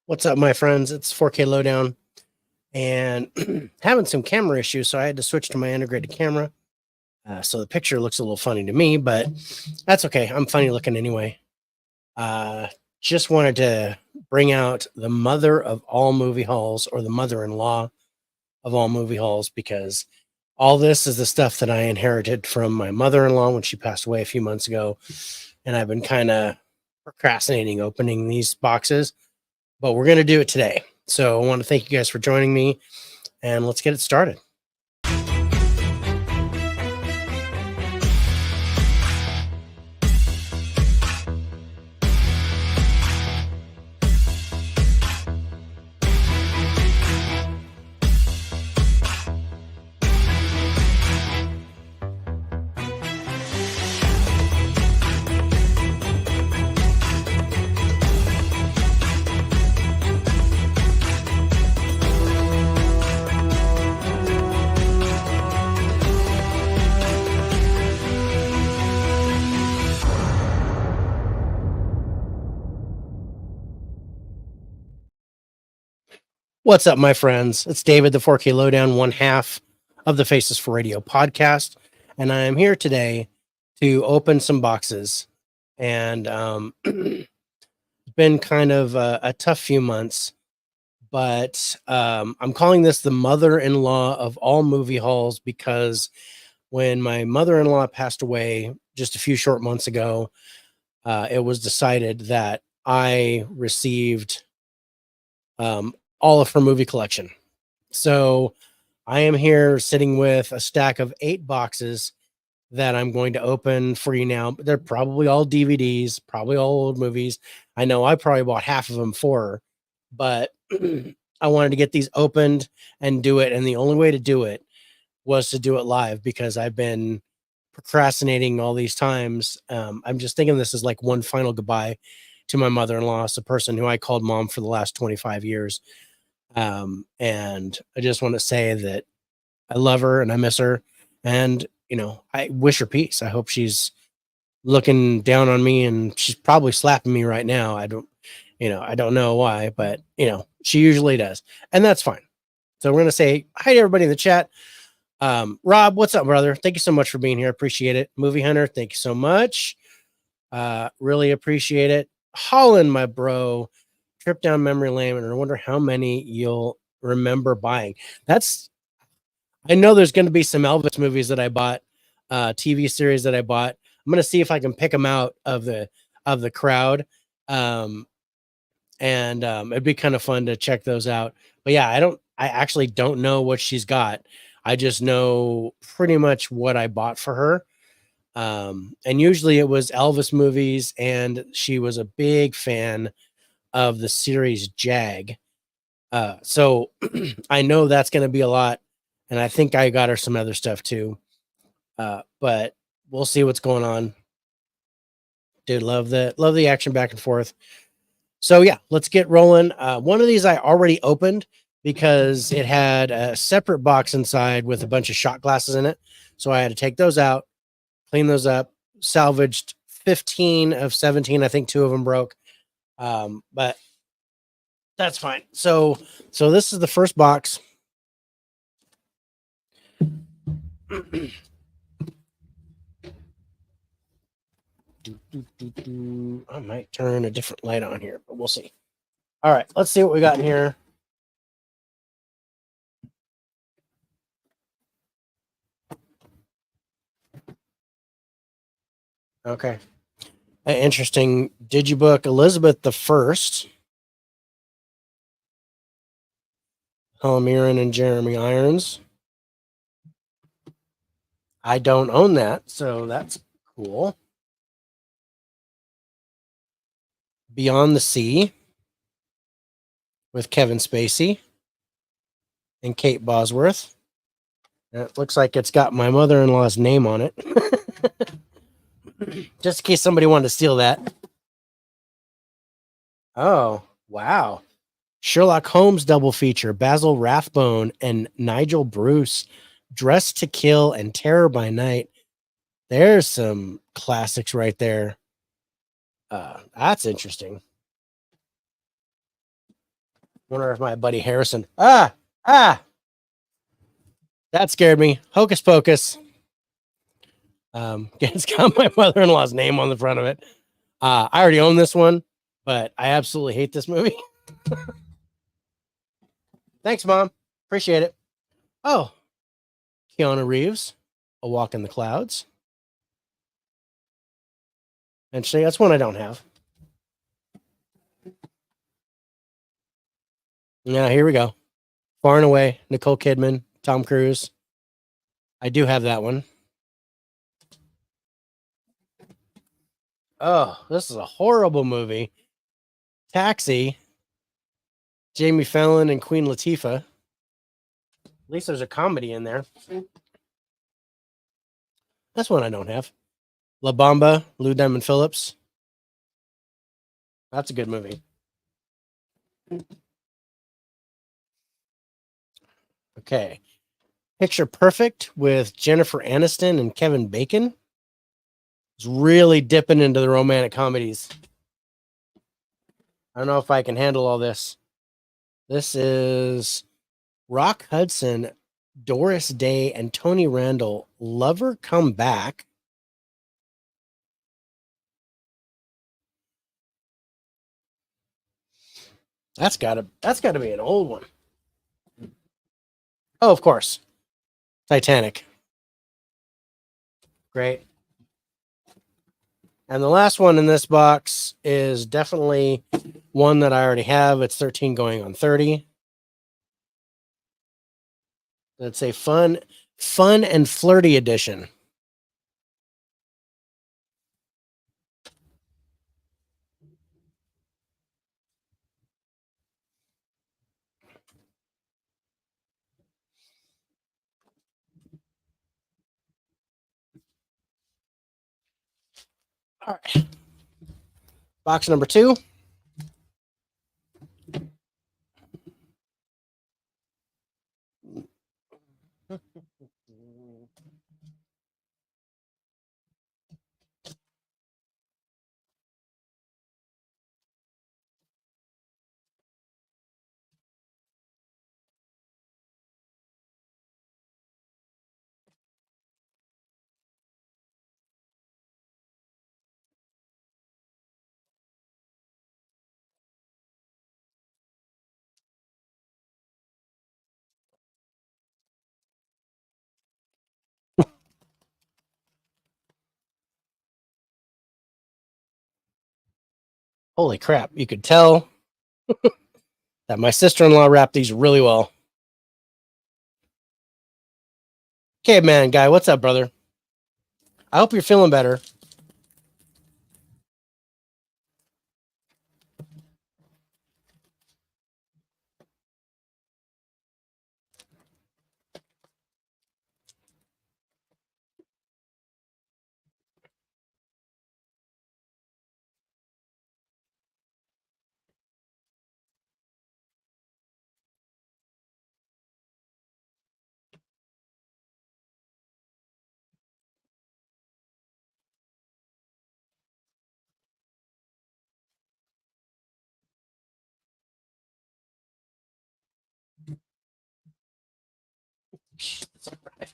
What's up, my friends? It's 4K Lowdown and having some camera issues, so I had to switch to my integrated camera. So the picture looks a little funny to me, but that's okay. I'm funny looking anyway. Uh, just wanted to bring out the mother of all movie halls, or the mother-in-law of all movie halls, because all this is the stuff that I inherited from my mother-in-law when she passed away a few months ago, and I've been kind of procrastinating opening these boxes, but we're going to do it today. So I want to thank you guys for joining me, and let's get it started. What's up, my friends? It's David, the 4K Lowdown, one half of the Faces for Radio podcast, and I am here today to open some boxes. And it's been kind of a tough few months, but I'm calling this the mother-in-law of all movie halls because when my mother-in-law passed away just a few short months ago, it was decided that I received all of her movie collection. So I am here sitting with a stack of 8 boxes that I'm going to open for you now. They're probably all DVDs, probably all old movies. I know I probably bought half of them for her, but I wanted to get these opened and do it. And the only way to do it was to do it live, because I've been procrastinating all these times. I'm just thinking this is like one final goodbye to my mother-in-law, it's a person who I called mom for the last 25 years. And I just want to say that I love her and I miss her. And, I wish her peace. I hope she's looking down on me, and she's probably slapping me right now. I don't know why, but, she usually does. And that's fine. So we're going to say hi to everybody in the chat. Rob, what's up, brother? Thank you so much for being here. Appreciate it. Movie Hunter, thank you so much. Really appreciate it. Holland, my bro, trip down memory lane, and I wonder how many you'll remember buying. I know there's going to be some Elvis movies that I bought, TV series that I bought. I'm going to see if I can pick them out of the crowd. And it'd be kind of fun to check those out. But yeah, I actually don't know what she's got. I just know pretty much what I bought for her. And usually it was Elvis movies, and she was a big fan of the series Jag. So I know that's going to be a lot, and I think I got her some other stuff too. But we'll see what's going on. Dude, love the action back and forth. So yeah, let's get rolling. One of these I already opened because it had a separate box inside with a bunch of shot glasses in it. So I had to take those out, clean those up, salvaged 15 of 17. I think 2 of them broke. But that's fine. So this is the first box. I might turn a different light on here, but we'll see. All right, let's see what we got in here. Okay. An interesting digibook, Elizabeth the First. Helen Mirren and Jeremy Irons. I don't own that, so that's cool. Beyond the Sea with Kevin Spacey and Kate Bosworth. It looks like it's got my mother-in-law's name on it. Just in case somebody wanted to steal that. Oh, wow. Sherlock Holmes double feature, Basil Rathbone and Nigel Bruce, Dressed to Kill and Terror by Night. There's some classics right there. That's interesting. Wonder if my buddy Harrison. That scared me. Hocus Pocus. It's got my mother-in-law's name on the front of it. I already own this one, but I absolutely hate this movie. Thanks, Mom. Appreciate it. Oh, Keanu Reeves, A Walk in the Clouds. And that's one I don't have. Now, here we go. Far and Away, Nicole Kidman, Tom Cruise. I do have that one. Oh, this is a horrible movie. Taxi, Jamie Fallon and Queen Latifah. At least there's a comedy in there. That's one I don't have. La Bamba, Lou Diamond Phillips. That's a good movie. Okay. Picture Perfect with Jennifer Aniston and Kevin Bacon. It's really dipping into the romantic comedies. I don't know if I can handle all this. This is Rock Hudson, Doris Day, and Tony Randall. Lover Come Back. That's gotta be an old one. Oh, of course. Titanic. Great. And the last one in this box is definitely one that I already have. It's 13 going on 30. It's a fun and flirty edition. All right. Box number 2. Holy crap. You could tell that my sister-in-law wrapped these really well. Caveman guy, what's up, brother? I hope you're feeling better. It's all right.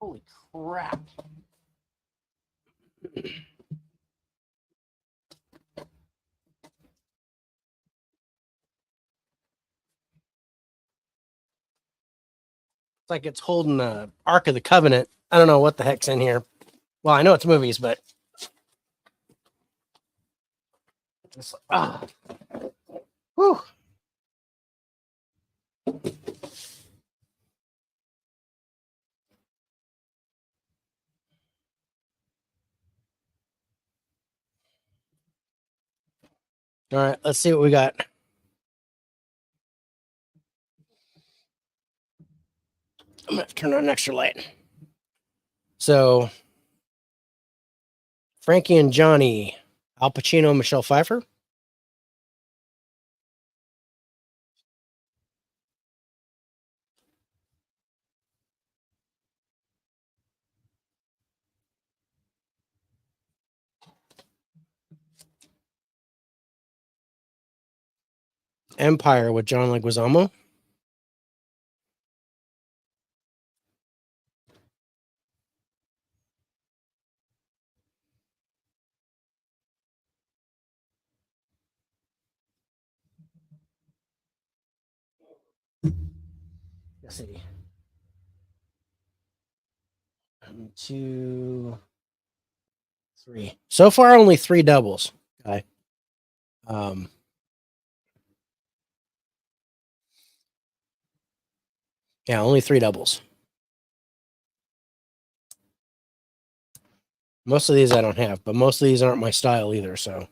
Holy crap. It's like it's holding the Ark of the Covenant. I don't know what the heck's in here. Well, I know it's movies, but it's whew. All right, let's see what we got. I'm gonna have to turn on an extra light. So, Frankie and Johnny, Al Pacino, Michelle Pfeiffer. Empire with John Leguizamo. Let's see. 1, 2, 3. So far, only 3 doubles. Okay. Yeah, only 3 doubles. Most of these I don't have, but most of these aren't my style either. So,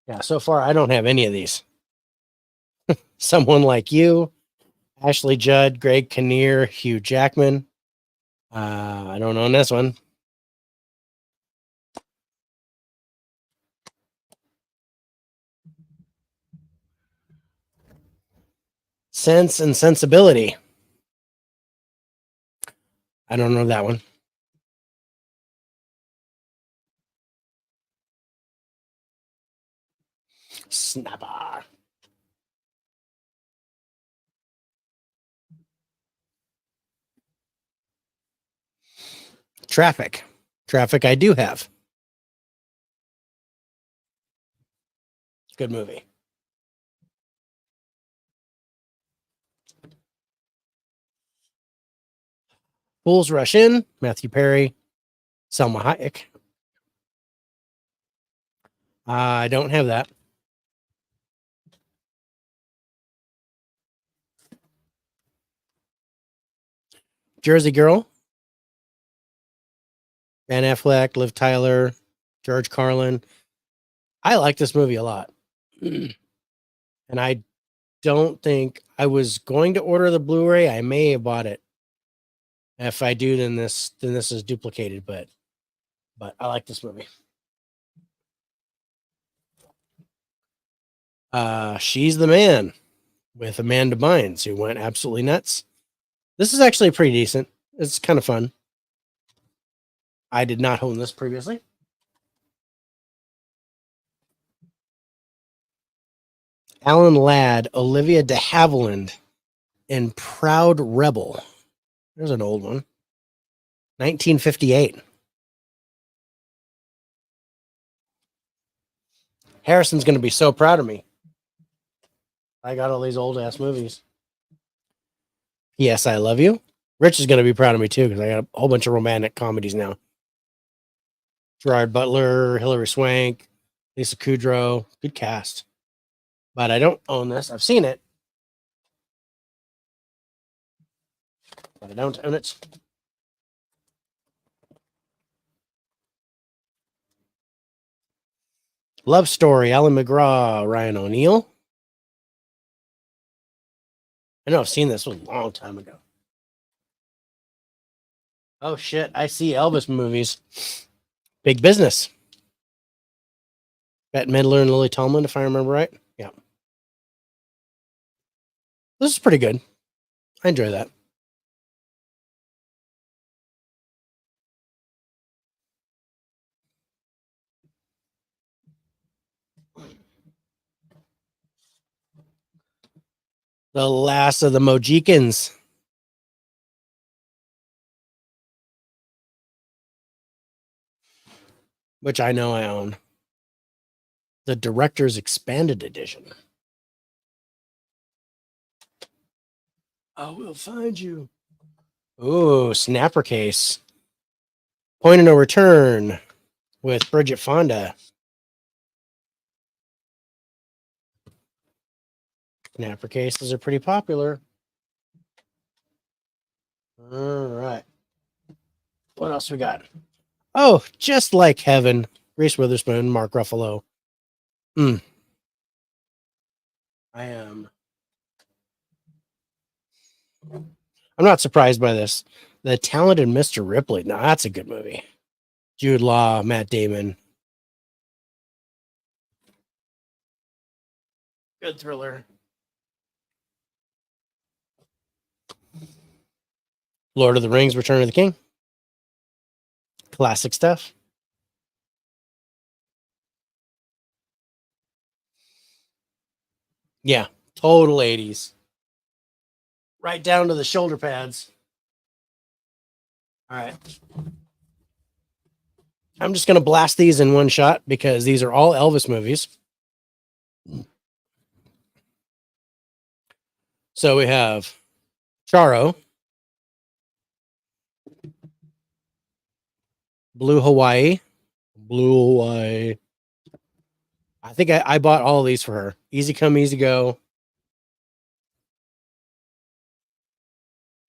yeah, so far I don't have any of these. Someone Like You, Ashley Judd, Greg Kinnear, Hugh Jackman. I don't own this one. Sense and Sensibility. I don't know that one. Snapper. Traffic. Traffic I do have. Good movie. Fools Rush In, Matthew Perry, Selma Hayek. I don't have that. Jersey Girl, Ben Affleck, Liv Tyler, George Carlin. I like this movie a lot. And I don't think I was going to order the Blu-ray. I may have bought it. If I do, then this is duplicated, but I like this movie. She's the Man with Amanda Bynes, who went absolutely nuts. This is actually pretty decent. It's kind of fun. I did not own this previously. Alan Ladd, Olivia de Havilland, and Proud Rebel. There's an old one. 1958. Harrison's going to be so proud of me. I got all these old ass movies. Yes, I Love You. Rich is going to be proud of me too, because I got a whole bunch of romantic comedies now. Gerard Butler, Hilary Swank, Lisa Kudrow. Good cast. But I don't own this. I've seen it, but I don't own it. Love Story, Alan McGraw, Ryan O'Neal. I know I've seen this one a long time ago. Oh shit, I see Elvis movies. Big Business. Bette Midler and Lily Tomlin, if I remember right. Yeah. This is pretty good. I enjoy that. The Last of the Mohicans. Which I know I own. The Director's Expanded Edition. I Will Find You. Ooh, Snapper Case. Point of No Return with Bridget Fonda. Snapper cases are pretty popular. All right. What else we got? Oh, Just Like Heaven. Reese Witherspoon, Mark Ruffalo. I am. I'm not surprised by this. The Talented Mr. Ripley. Now, that's a good movie. Jude Law, Matt Damon. Good thriller. Lord of the Rings, Return of the King. Classic stuff. Yeah, total 80s. Right down to the shoulder pads. All right. I'm just going to blast these in one shot because these are all Elvis movies. So we have Charo, Blue Hawaii, Blue Hawaii. I think I bought all of these for her. Easy Come, Easy Go.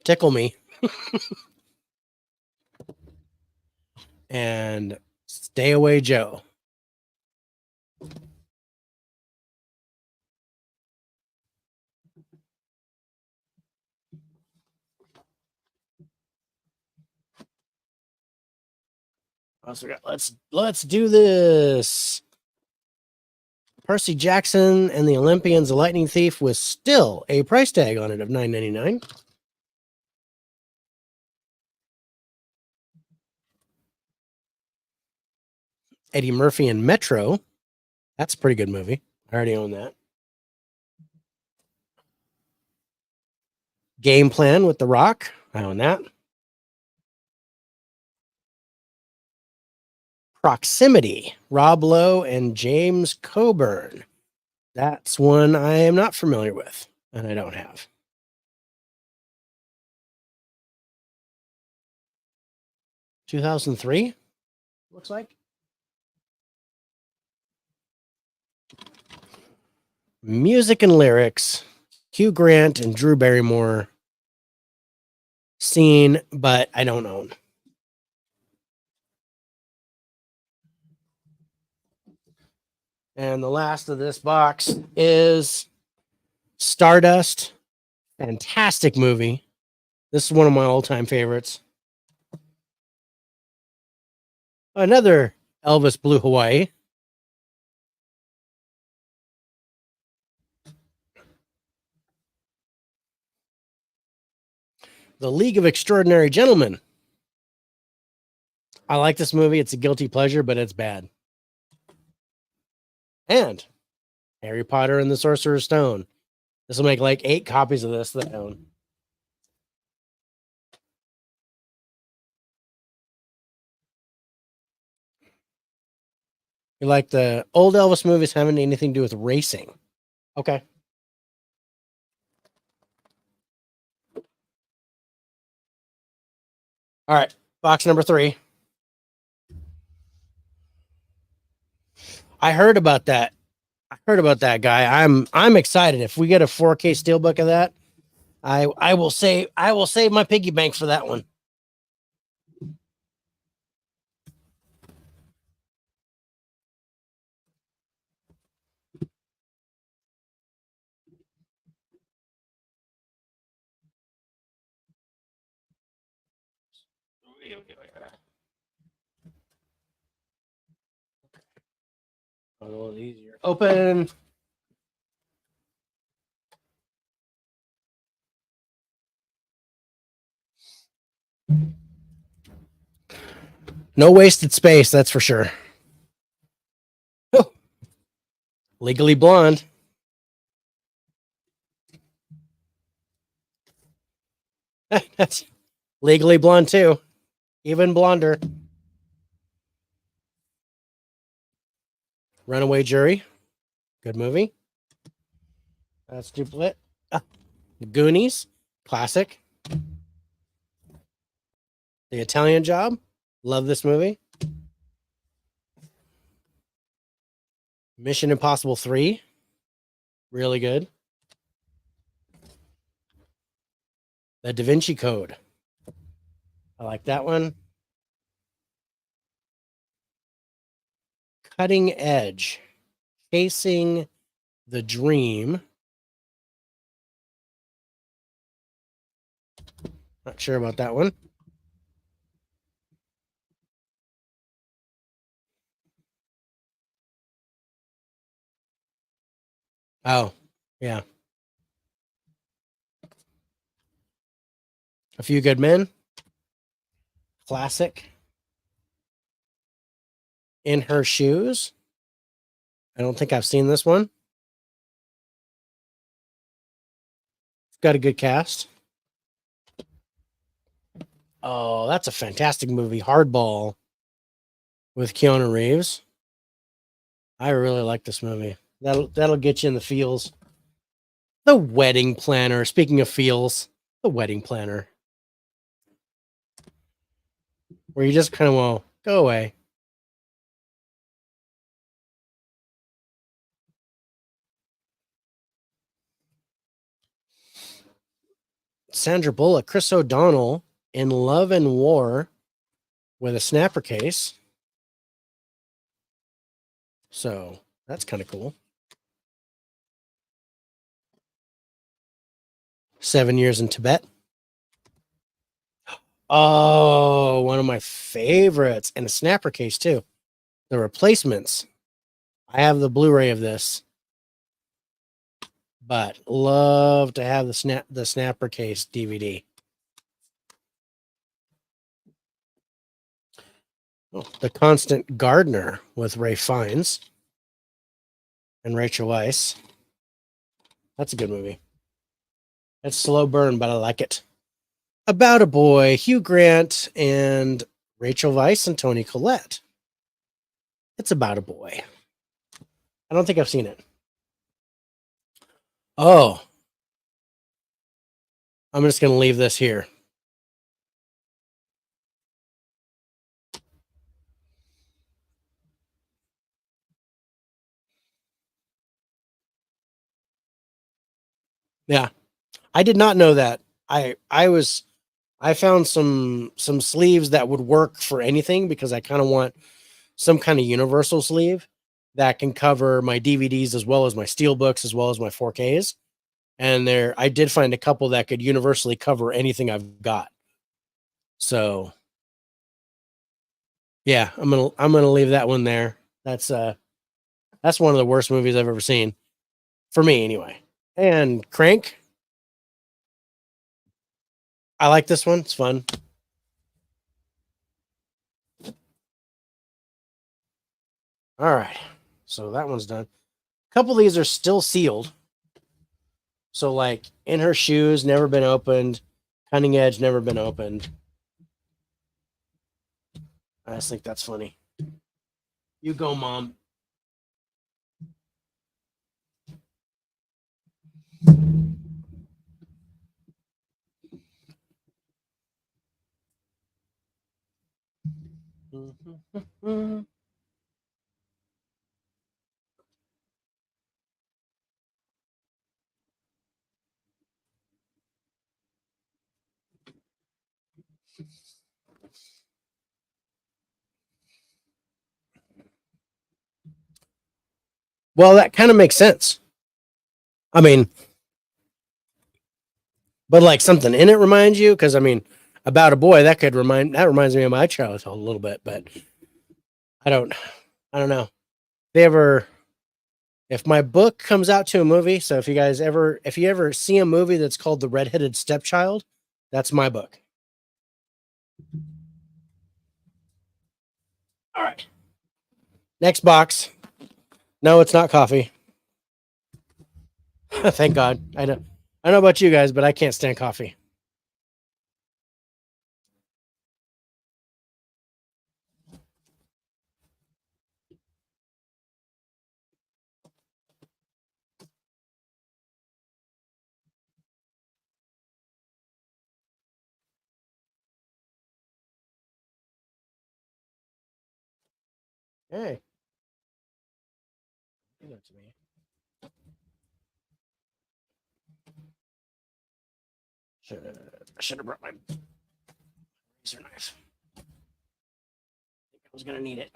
Tickle Me. And Stay Away Joe. Also got, let's do this. Percy Jackson and the Olympians, The Lightning Thief, with still a price tag on it of $9.99. Eddie Murphy and Metro. That's a pretty good movie. I already own that. Game Plan with The Rock. I own that. Proximity. Rob Lowe and James Coburn. That's one I am not familiar with, and I don't have. (2003) looks like. Music and lyrics. Hugh Grant and Drew Barrymore. Seen, but I don't own. And the last of this box is Stardust. Fantastic movie. This is one of my all-time favorites. Another Elvis Blue Hawaii. The League of Extraordinary Gentlemen. I like this movie. It's a guilty pleasure, but it's bad. And Harry Potter and the Sorcerer's Stone. This will make like 8 copies of this that I own. You like the old Elvis movies having anything to do with racing? Okay. All right. Box number 3. I heard about that. I heard about that guy. I'm excited. If we get a 4K steelbook of that, I will save my piggy bank for that one. A little easier. Open. No wasted space, that's for sure. Oh, Legally Blonde. That's Legally Blonde too. Even blonder. Runaway Jury. Good movie. That's duplicate. Goonies. Classic. The Italian Job. Love this movie. Mission Impossible 3. Really good. The Da Vinci Code. I like that one. Cutting Edge. Chasing the Dream. Not sure about that one. Oh, yeah. A Few Good Men. Classic. In Her Shoes. I don't think I've seen this one. got a good cast. Oh, that's a fantastic movie, Hardball, with Keanu Reeves. I really like this movie. That'll get you in the feels. The Wedding Planner. Speaking of feels, The Wedding Planner, where you just kind of will go away. Sandra Bullock, Chris O'Donnell in Love and War with a snapper case. So that's kind of cool. 7 Years in Tibet. Oh, one of my favorites, and a snapper case too. The Replacements. I have the Blu-ray of this, but love to have the snapper case DVD. Oh, The Constant Gardener with Ray Fiennes and Rachel Weisz. That's a good movie. It's slow burn, but I like it. About a Boy, Hugh Grant and Rachel Weisz and Toni Collette. It's about a boy. I don't think I've seen it. Oh, I'm just going to leave this here. Yeah, I did not know that. I found some sleeves that would work for anything because I kind of want some kind of universal sleeve that can cover my DVDs as well as my steelbooks as well as my 4Ks. And I did find a couple that could universally cover anything I've got. So yeah, I'm gonna leave that one there. That's one of the worst movies I've ever seen, for me anyway. And Crank, I like this one. It's fun. All right, so that one's done. A couple of these are still sealed. So like In Her Shoes, never been opened. Cutting Edge, never been opened. I just think that's funny. You go, Mom. Well, that kind of makes sense. I mean, but like something in it reminds you, because I mean, About a Boy, that reminds me of my childhood a little bit, but I don't know. They ever if my book comes out to a movie, so if you ever see a movie that's called The Redheaded Stepchild, that's my book. All right. Next box. No, it's not coffee. Thank God. I don't know about you guys, but I can't stand coffee. Hey, give that to me. Should have brought my razor knife. I was gonna need it.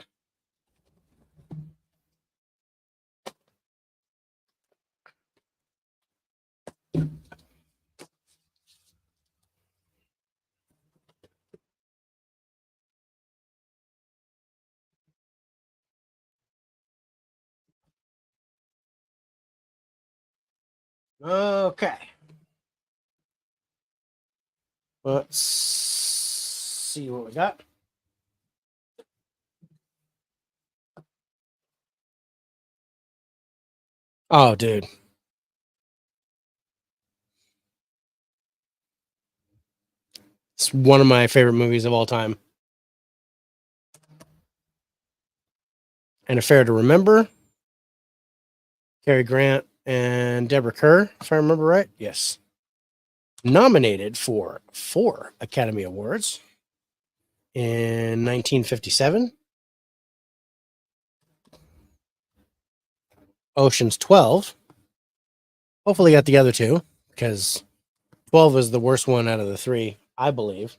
Okay. Let's see what we got. Oh, dude. It's one of my favorite movies of all time. An Affair to Remember. Cary Grant and Deborah Kerr, if I remember right. Yes. Nominated for 4 Academy Awards in 1957. Ocean's 12. Hopefully got the other 2, because 12 is the worst one out of the 3, I believe.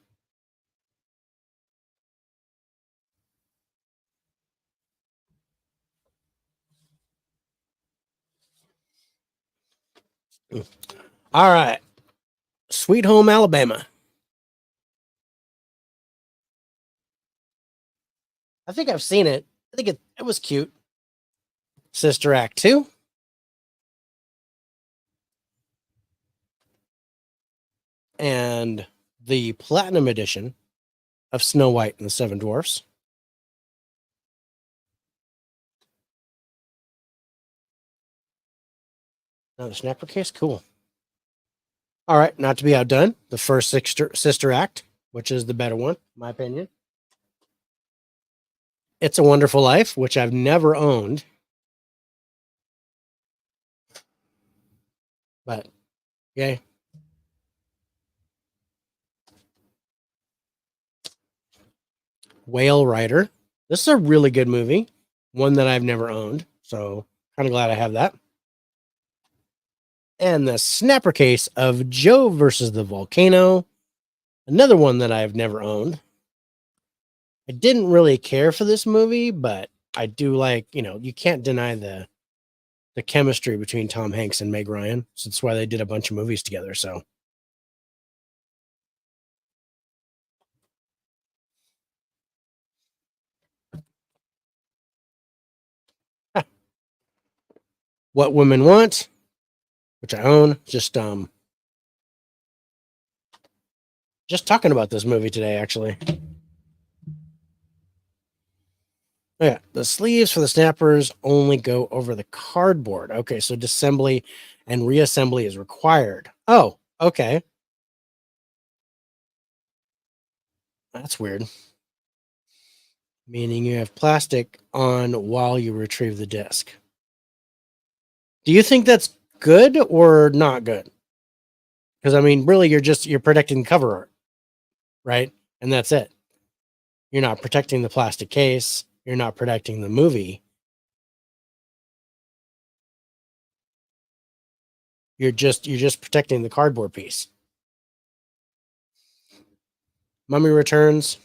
All right. Sweet Home Alabama. I think I've seen it. I think it was cute. Sister Act 2. And the Platinum Edition of Snow White and the Seven Dwarfs. Another snapper case? Cool. All right, not to be outdone, the first sister act, which is the better one, in my opinion. It's a Wonderful Life, which I've never owned. But, yay. Whale Rider. This is a really good movie, one that I've never owned. So, kind of glad I have that. And the snapper case of Joe versus the Volcano, another one that I've never owned. I didn't really care for this movie, but I do like, you can't deny the chemistry between Tom Hanks and Meg Ryan. So that's why they did a bunch of movies together. So What Women Want, which I own, just talking about this movie today, actually. Oh, yeah, the sleeves for the snappers only go over the cardboard. Okay, so disassembly and reassembly is required. Oh, okay. That's weird. Meaning you have plastic on while you retrieve the disc. Do you think that's good or not good? Because I mean, really, you're protecting the cover art, right? And that's it. You're not protecting the plastic case. You're not protecting the movie. You're just protecting the cardboard piece. Mummy Returns.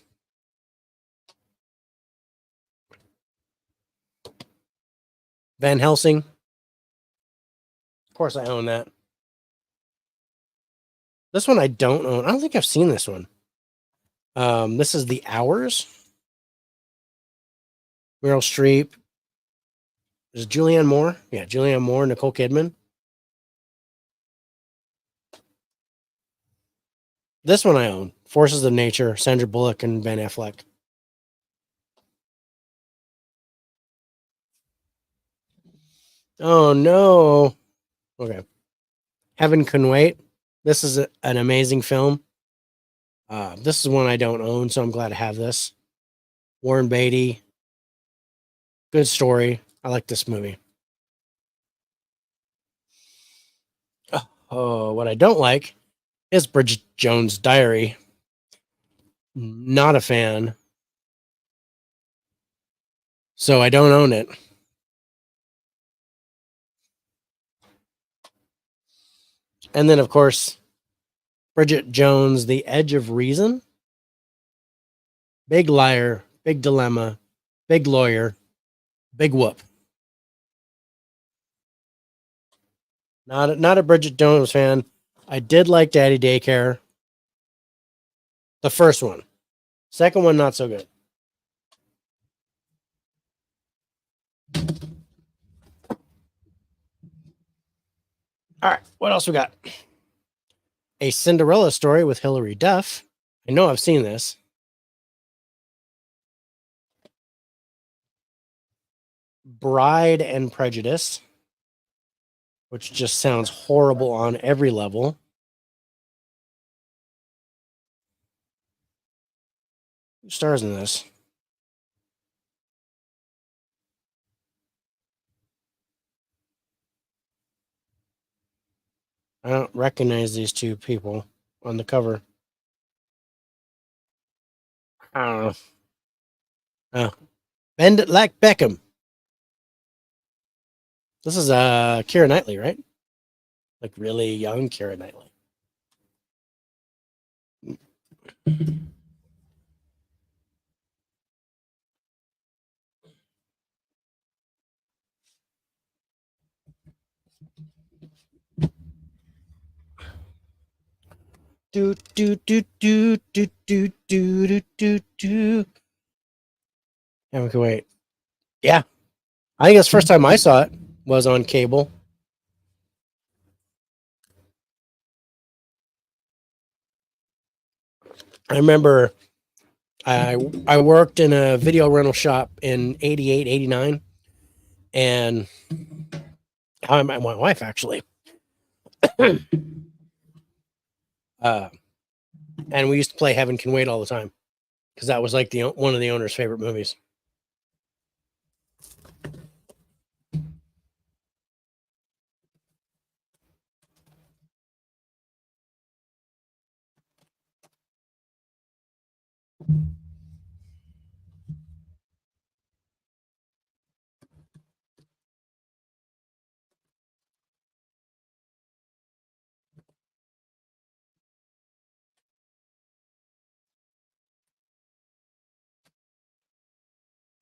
Van Helsing. Of course, I own that. This one I don't own. I don't think I've seen this one. This is The Hours. Meryl Streep. Is it Julianne Moore? Yeah, Julianne Moore, Nicole Kidman. This one I own. Forces of Nature, Sandra Bullock and Ben Affleck. Oh no. Okay. Heaven Can Wait. This is an amazing film. This is one I don't own, so I'm glad to have this. Warren Beatty. Good story. I like this movie. Oh, what I don't like is Bridget Jones' Diary. Not a fan. So I don't own it. And then, of course, Bridget Jones, The Edge of Reason. Big Liar, Big Dilemma, Big Lawyer, Big Whoop. Not a Bridget Jones fan. I did like Daddy Daycare. The first one. Second one, not so good. All right, what else we got? A Cinderella Story with Hilary Duff. I know I've seen this. Bride and Prejudice, which just sounds horrible on every level. Who stars in this? I don't recognize these two people on the cover. I don't know. Oh, Bend It Like Beckham. This is Keira Knightley, right? Like really young Keira Knightley. Do do do do do do do do do do. And we can wait. Yeah, I think that's the first time I saw it was on cable. I remember I worked in a video rental shop in 88, 89, and I met my wife actually. uh, and we used to play Heaven Can Wait all the time because that was like the one of the owner's favorite movies.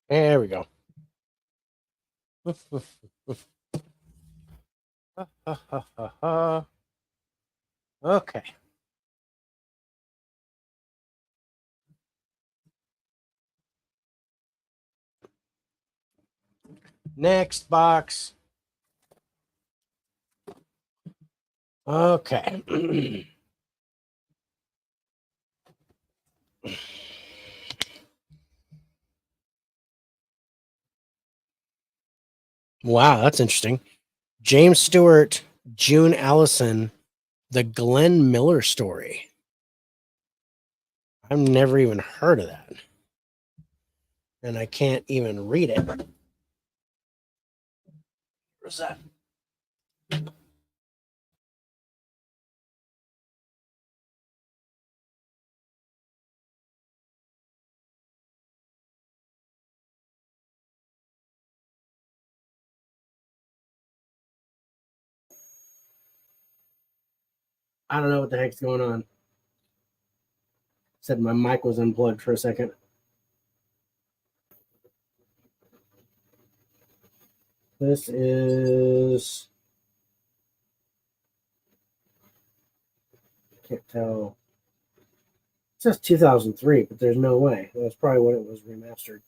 There we go. Okay. Next box. Okay. Wow, that's interesting. James Stewart, June Allison, the Glenn Miller story. I've never even heard of that. And I can't even read it. What's that? I don't know what the heck's going on. Said my mic was unplugged for a second. This is, can't tell. It says 2003, but there's no way. That's probably when it was remastered.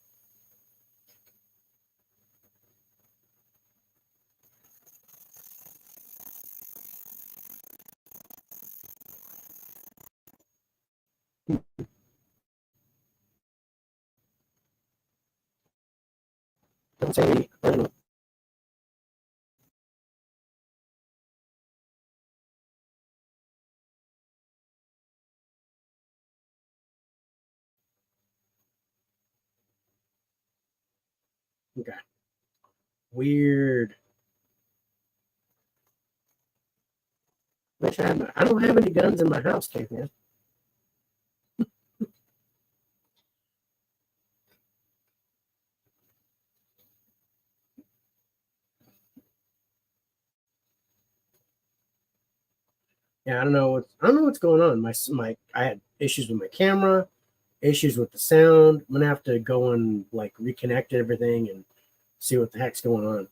Don't say original. Okay. Weird. Wish I don't have any guns in my house, Caveman. Yeah, I don't know what's going on. My I had issues with my camera, issues with the sound. I'm gonna have to go and like reconnect everything and see what the heck's going on.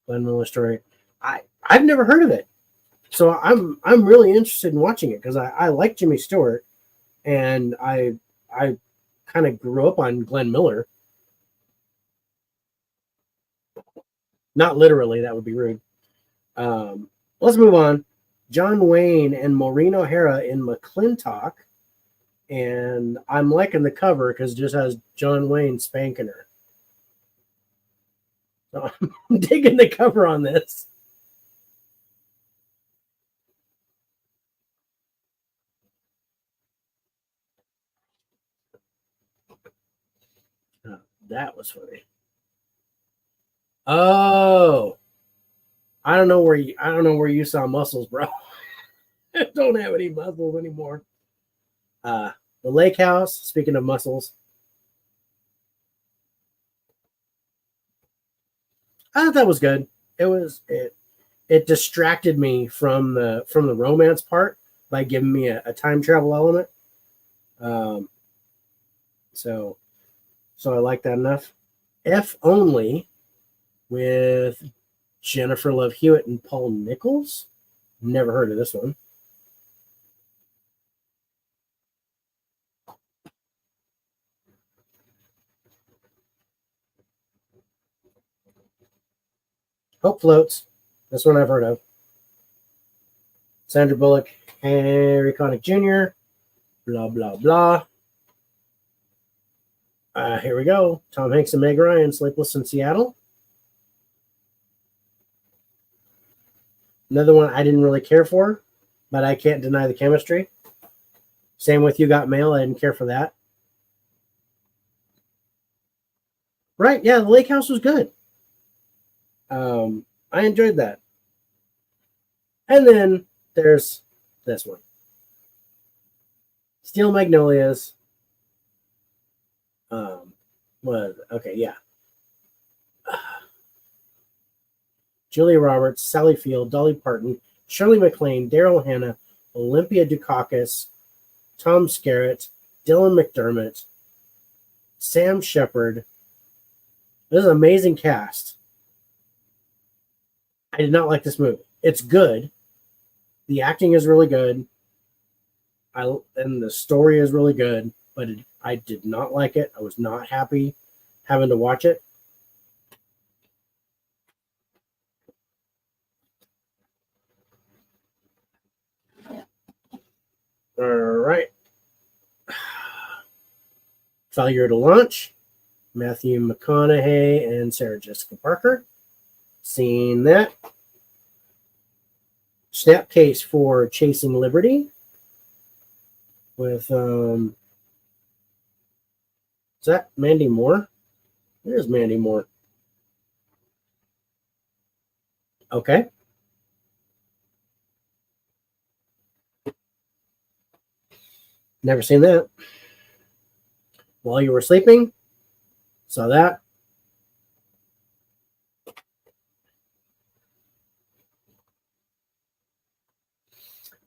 Glenn Miller story. I've never heard of it, so I'm really interested in watching it because I like Jimmy Stewart and I kind of grew up on Glenn Miller. Not literally, that would be rude. Let's move on. John Wayne and Maureen O'Hara in McClintock. And I'm liking the cover because it just has John Wayne spanking her. So I'm digging the cover on this. That was funny. Oh, I don't know where you saw muscles, bro. I don't have any muscles anymore. The lake house. Speaking of muscles, I thought that was good. It distracted me from the romance part by giving me a time travel element. Um, so I like that enough. If only with Jennifer Love Hewitt and Paul Nichols. Never heard of this one. Hope Floats. This one I've heard of. Sandra Bullock, Harry Connick Jr. Blah blah blah. Here we go. Tom Hanks and Meg Ryan, Sleepless in Seattle. Another one I didn't really care for, but I can't deny the chemistry. Same with You Got Mail. I didn't care for that. Right. Yeah, the lake house was good. I enjoyed that. And then there's this one. Steel Magnolias. Okay, yeah. Julia Roberts, Sally Field, Dolly Parton, Shirley MacLaine, Daryl Hannah, Olympia Dukakis, Tom Skerritt, Dylan McDermott, Sam Shepard. This is an amazing cast. I did not like this movie. It's good. The acting is really good. And the story is really good, but I did not like it. I was not happy having to watch it. All right. Failure to Launch. Matthew McConaughey and Sarah Jessica Parker. Seen that. Snapcase for Chasing Liberty. With is that Mandy Moore? There's Mandy Moore. Okay. Never seen that. While You Were Sleeping. Saw that.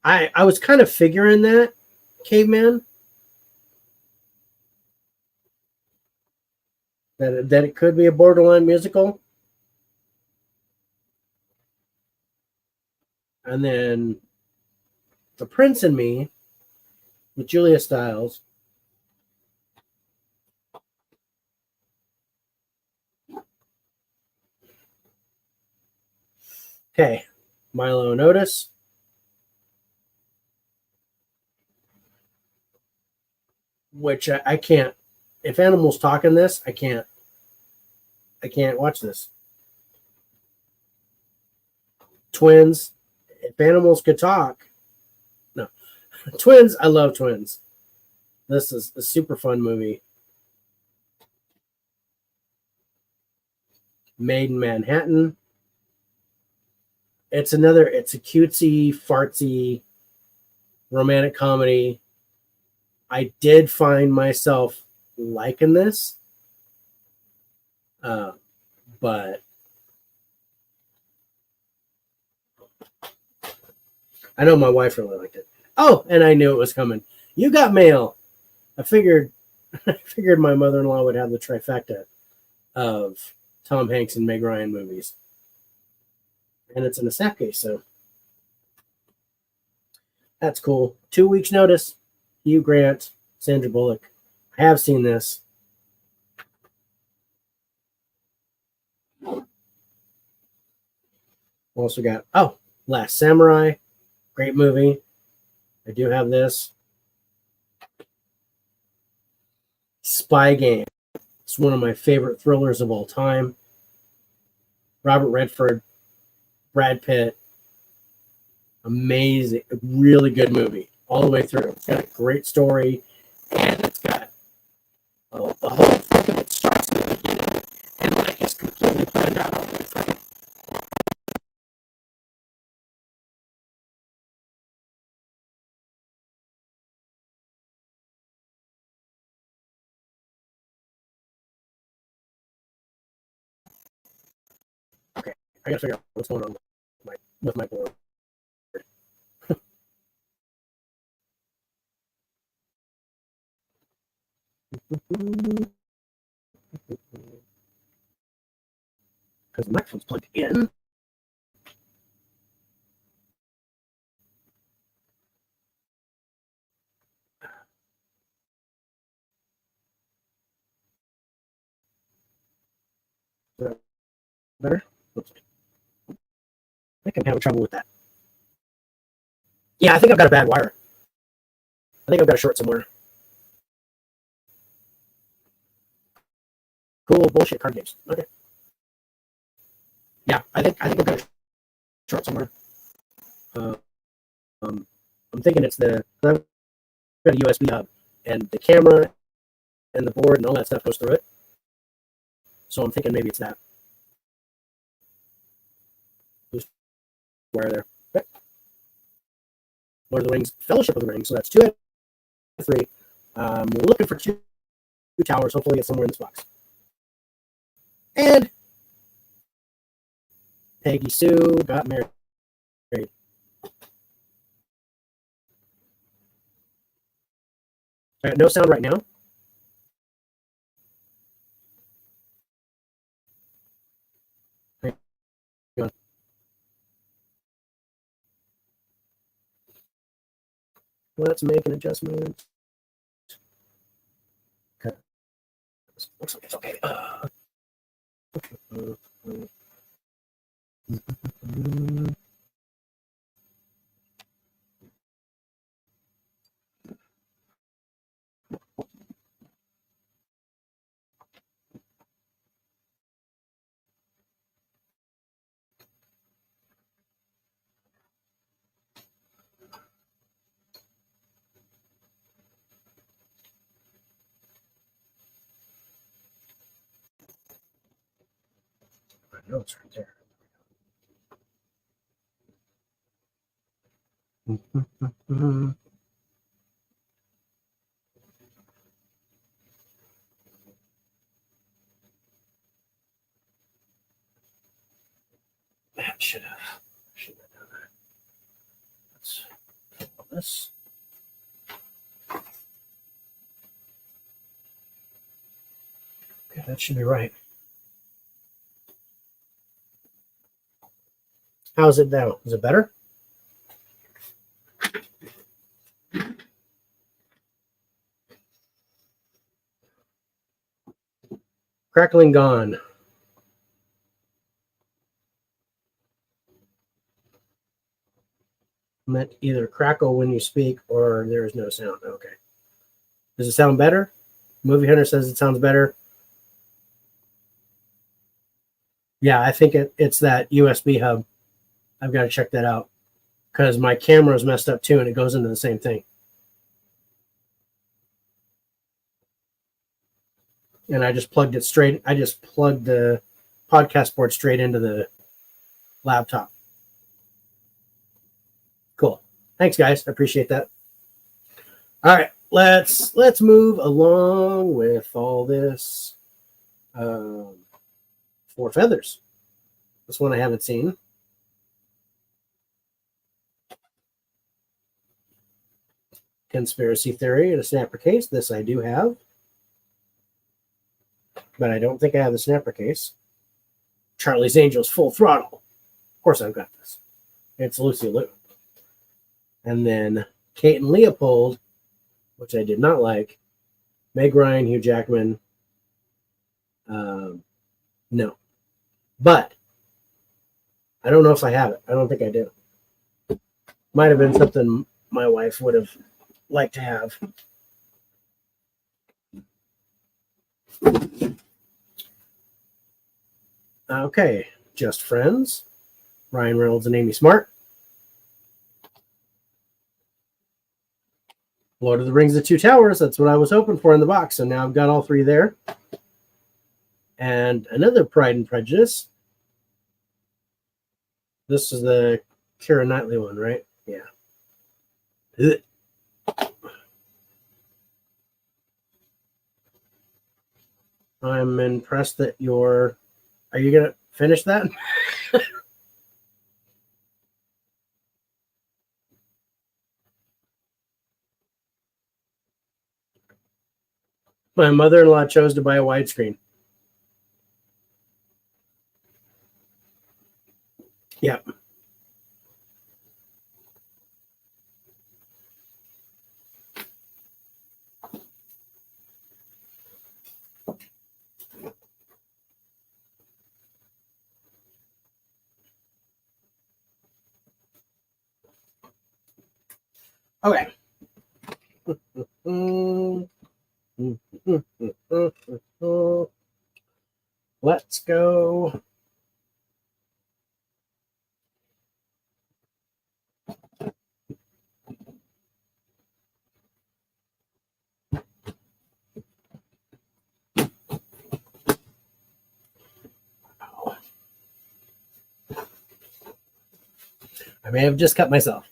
I was kind of figuring that, Caveman. That it could be a borderline musical. And then The Prince and Me with Julia Stiles. Okay. Milo and Otis. Which I can't. If animals talk in this, I can't watch this. Twins. If animals could talk. No. Twins. I love Twins. This is a super fun movie. Made in Manhattan. It's a cutesy, fartsy, romantic comedy. I did find myself liking this. But I know my wife really liked it. Oh, and I knew it was coming. You Got Mail. I figured my mother-in-law would have the trifecta of Tom Hanks and Meg Ryan movies. And it's in a Snapcase, so that's cool. 2 weeks notice. Hugh Grant, Sandra Bullock. I have seen this. Also got Last Samurai. Great movie. I do have this. Spy Game. It's one of my favorite thrillers of all time. Robert Redford, Brad Pitt. Amazing, really good movie all the way through. It's got a great story, and it's got the whole thing that starts in the Okay, I gotta figure out what's going on with my board. Because the microphone's plugged in. Better? Oops. I think I'm having trouble with that. Yeah, I think I've got a bad wire. I think I've got a short somewhere. Cool bullshit card games. Okay. Yeah, I think I've got a short somewhere. I'm thinking it's I've got a USB hub, and the camera and the board and all that stuff goes through it. So I'm thinking maybe it's that. Loose wire there. Okay. Lord of the Rings, Fellowship of the Ring. So that's 2 out of 3. We're looking for two towers. Hopefully it's somewhere in this box. And Peggy Sue got married. I got no sound right now. Hang on. Let's make an adjustment. Okay. Looks like it's okay. My notes right there. That should have done that. Let's pull this. Okay, that should be right. How's it now? Is it better? Crackling gone. Meant either crackle when you speak or there is no sound. Okay. Does it sound better? Movie Hunter says it sounds better. Yeah, I think it's that USB hub. I've got to check that out because my camera is messed up too and it goes into the same thing. And I just plugged it straight. I just plugged the podcast board straight into the laptop. Cool. Thanks, guys. I appreciate that. All right, let's move along with all this. 4 Feathers. This one I haven't seen. Conspiracy Theory in a snapper case. This I do have. But I don't think I have the snapper case. Charlie's Angels Full Throttle. Of course I've got this. It's Lucy Liu. And then Kate and Leopold, which I did not like. Meg Ryan, Hugh Jackman. No. But I don't know if I have it. I don't think I do. Might have been something my wife would have liked to have. Okay. Just Friends. Ryan Reynolds and Amy Smart. Lord of the Rings, The Two Towers. That's what I was hoping for in the box. So now I've got all 3 there. And another Pride and Prejudice. This is the Keira Knightley one, right? Yeah. Ugh. I'm impressed that you're. Are you gonna finish that? My mother-in-law chose to buy a widescreen. Yep. Okay. Let's go. I may have just cut myself.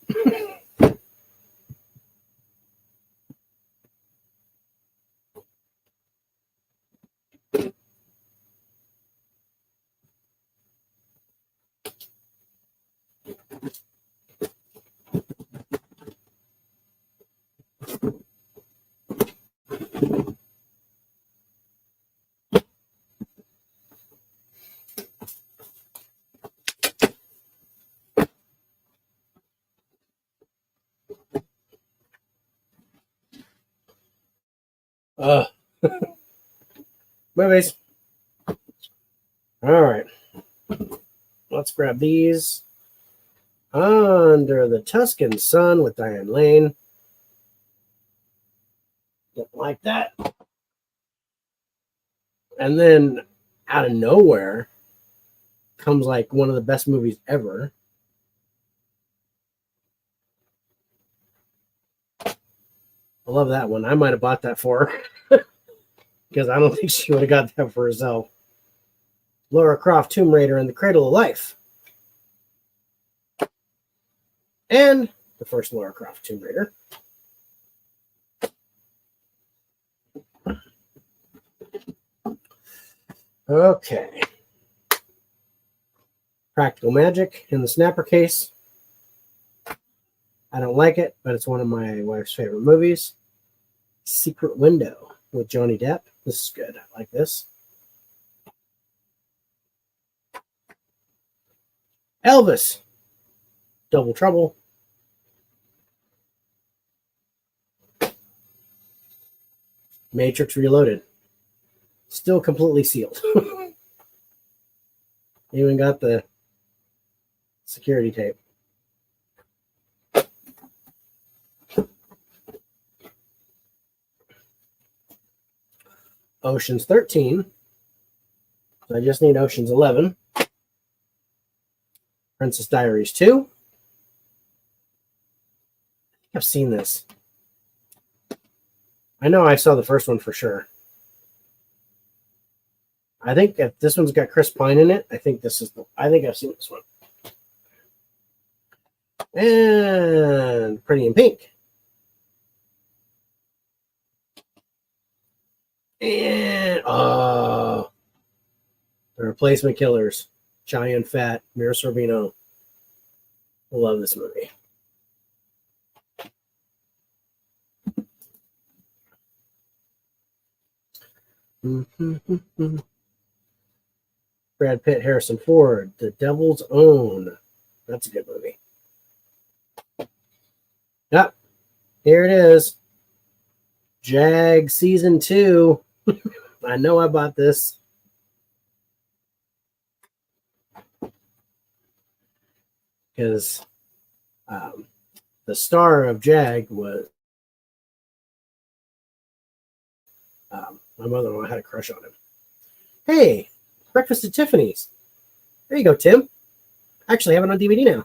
Uh, Movies. All right. Let's grab these. Under the Tuscan Sun with Diane Lane. Didn't like that. And then out of nowhere comes like one of the best movies ever. I love that one. I might have bought that for her because I don't think she would have got that for herself. Lara Croft, Tomb Raider, and the Cradle of Life. And the first Lara Croft, Tomb Raider. Okay. Practical Magic in the snapper case. I don't like it, but it's one of my wife's favorite movies. Secret Window with Johnny Depp. This is good. I like this. Elvis. Double Trouble. Matrix Reloaded. Still completely sealed. Even got the security tape. Ocean's 13. So I just need Ocean's 11. Princess Diaries 2. I've seen this. I know I saw the first one for sure. I think if this one's got Chris Pine in it, I think this is the. I think I've seen this one. And Pretty in Pink. And The Replacement Killers. Giant Fat. Mira Sorvino. I love this movie. Brad Pitt, Harrison Ford, The Devil's Own. That's a good movie. Yep, here it is. Jag Season 2. I know I bought this. Because the star of Jag was my mother-in-law had a crush on him. Hey, Breakfast at Tiffany's. There you go, Tim. I actually have it on DVD now.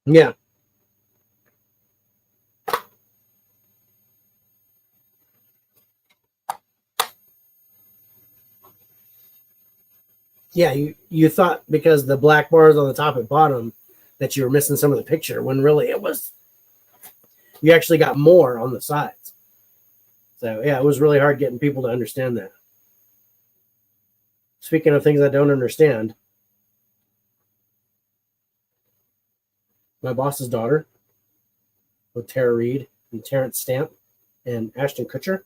Yeah. Yeah, you thought because the black bars on the top and bottom that you were missing some of the picture, when really it was, you actually got more on the sides. So yeah, it was really hard getting people to understand that. Speaking of things I don't understand, My Boss's Daughter with Tara Reid and Terrence Stamp and Ashton Kutcher.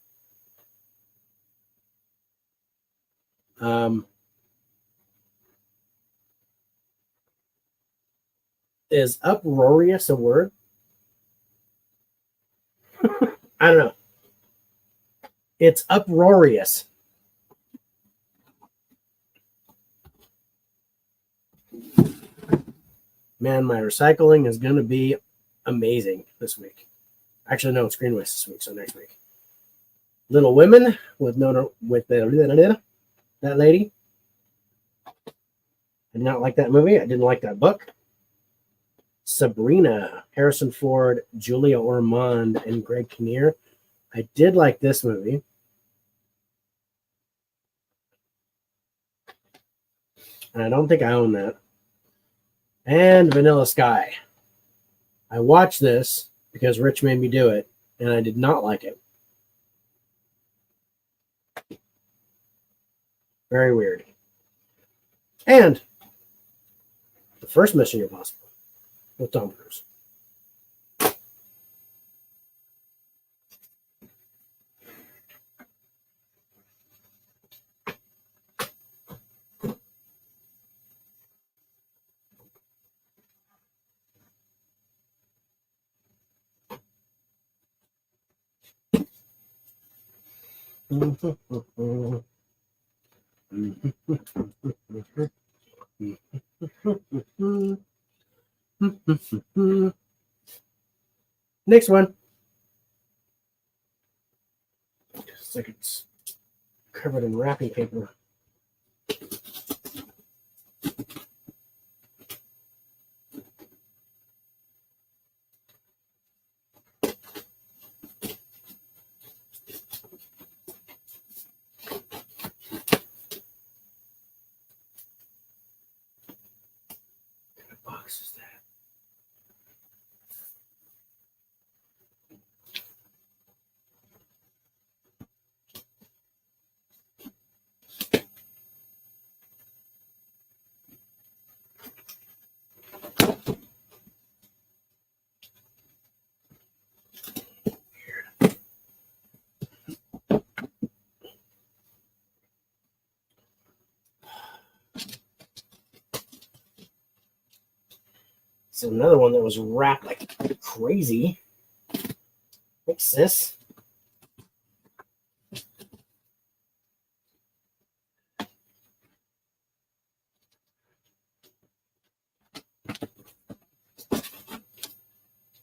Is uproarious a word? I don't know. It's uproarious. Man, my recycling is going to be amazing this week. Actually, no, it's Green Waste this week, so next week. Little Women with that lady. I did not like that movie. I didn't like that book. Sabrina, Harrison Ford, Julia Ormond, and Greg Kinnear. I did like this movie. And I don't think I own that. And Vanilla Sky. I watched this because Rich made me do it, and I did not like it. Very weird. And the first Mission Impossible with Tom Cruise. Next one. It's like it's covered in wrapping paper. What kind of box is that? It's another one that was wrapped like crazy. What's this?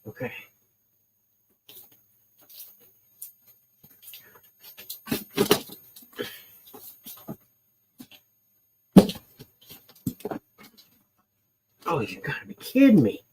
Okay. Oh, you gotta be kidding me.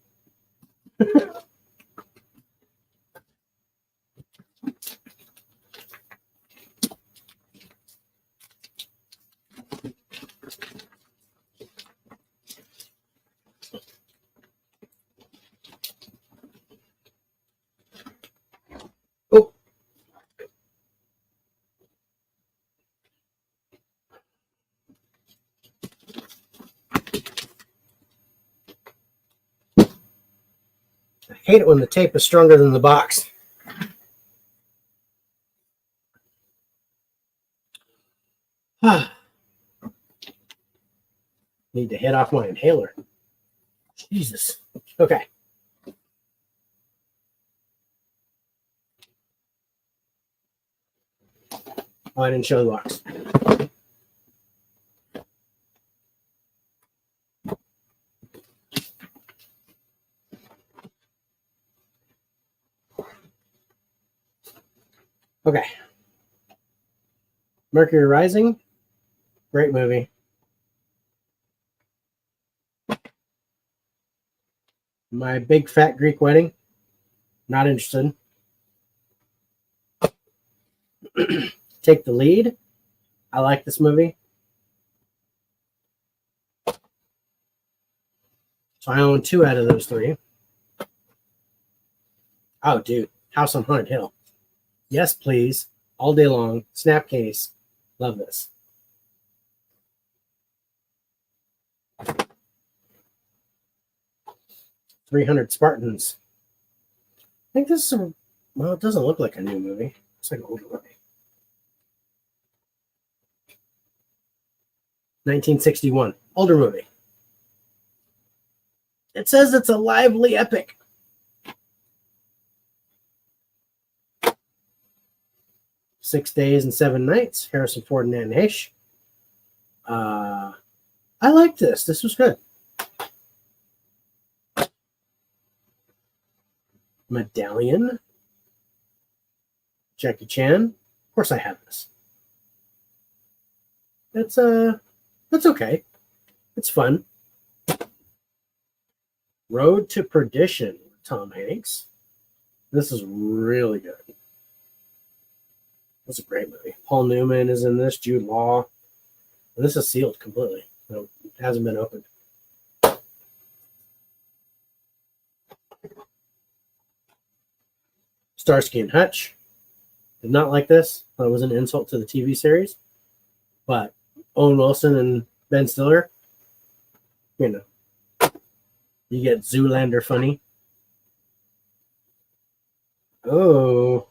Oh. I hate it when the tape is stronger than the box. Need to head off my inhaler. Jesus. Okay. Oh, I didn't show the box. Okay. Mercury Rising. Great movie. My Big Fat Greek Wedding. Not interested. Take the Lead. I like this movie. So I own 2 out of those 3. Oh, dude. House on Haunted Hill. Yes, please. All day long. Snap case. Love this. "300 Spartans." I think this is well, it doesn't look like a new movie. It's like an older movie. 1961. Older movie. It says it's a lively epic. "6 Days and 7 Nights." Harrison Ford and Anne Heche. I liked this. This was good. "Medallion." Jackie Chan. Of course I have this. It's okay. It's fun. "Road to Perdition" with Tom Hanks. This is really good. It's a great movie. Paul Newman is in this, Jude Law. And this is sealed completely. So it hasn't been opened. "Starsky and Hutch." Did not like this. Thought it was an insult to the TV series. But Owen Wilson and Ben Stiller, you know, you get Zoolander funny. Oh,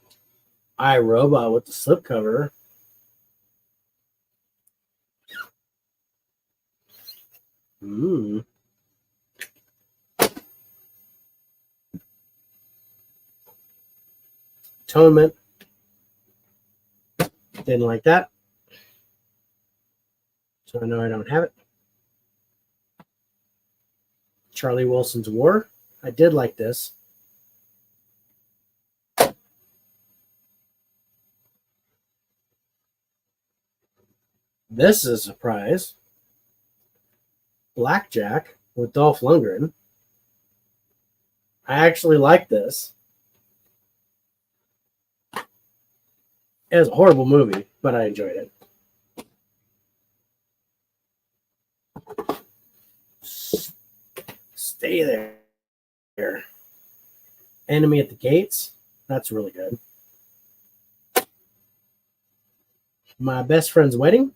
iRobot with the slipcover. Atonement. Didn't like that. So I know I don't have it. Charlie Wilson's War. I did like this. This is a surprise. Blackjack with Dolph Lundgren. I actually like this. It was a horrible movie, but I enjoyed it. Stay there. Enemy at the Gates. That's really good. My Best Friend's Wedding.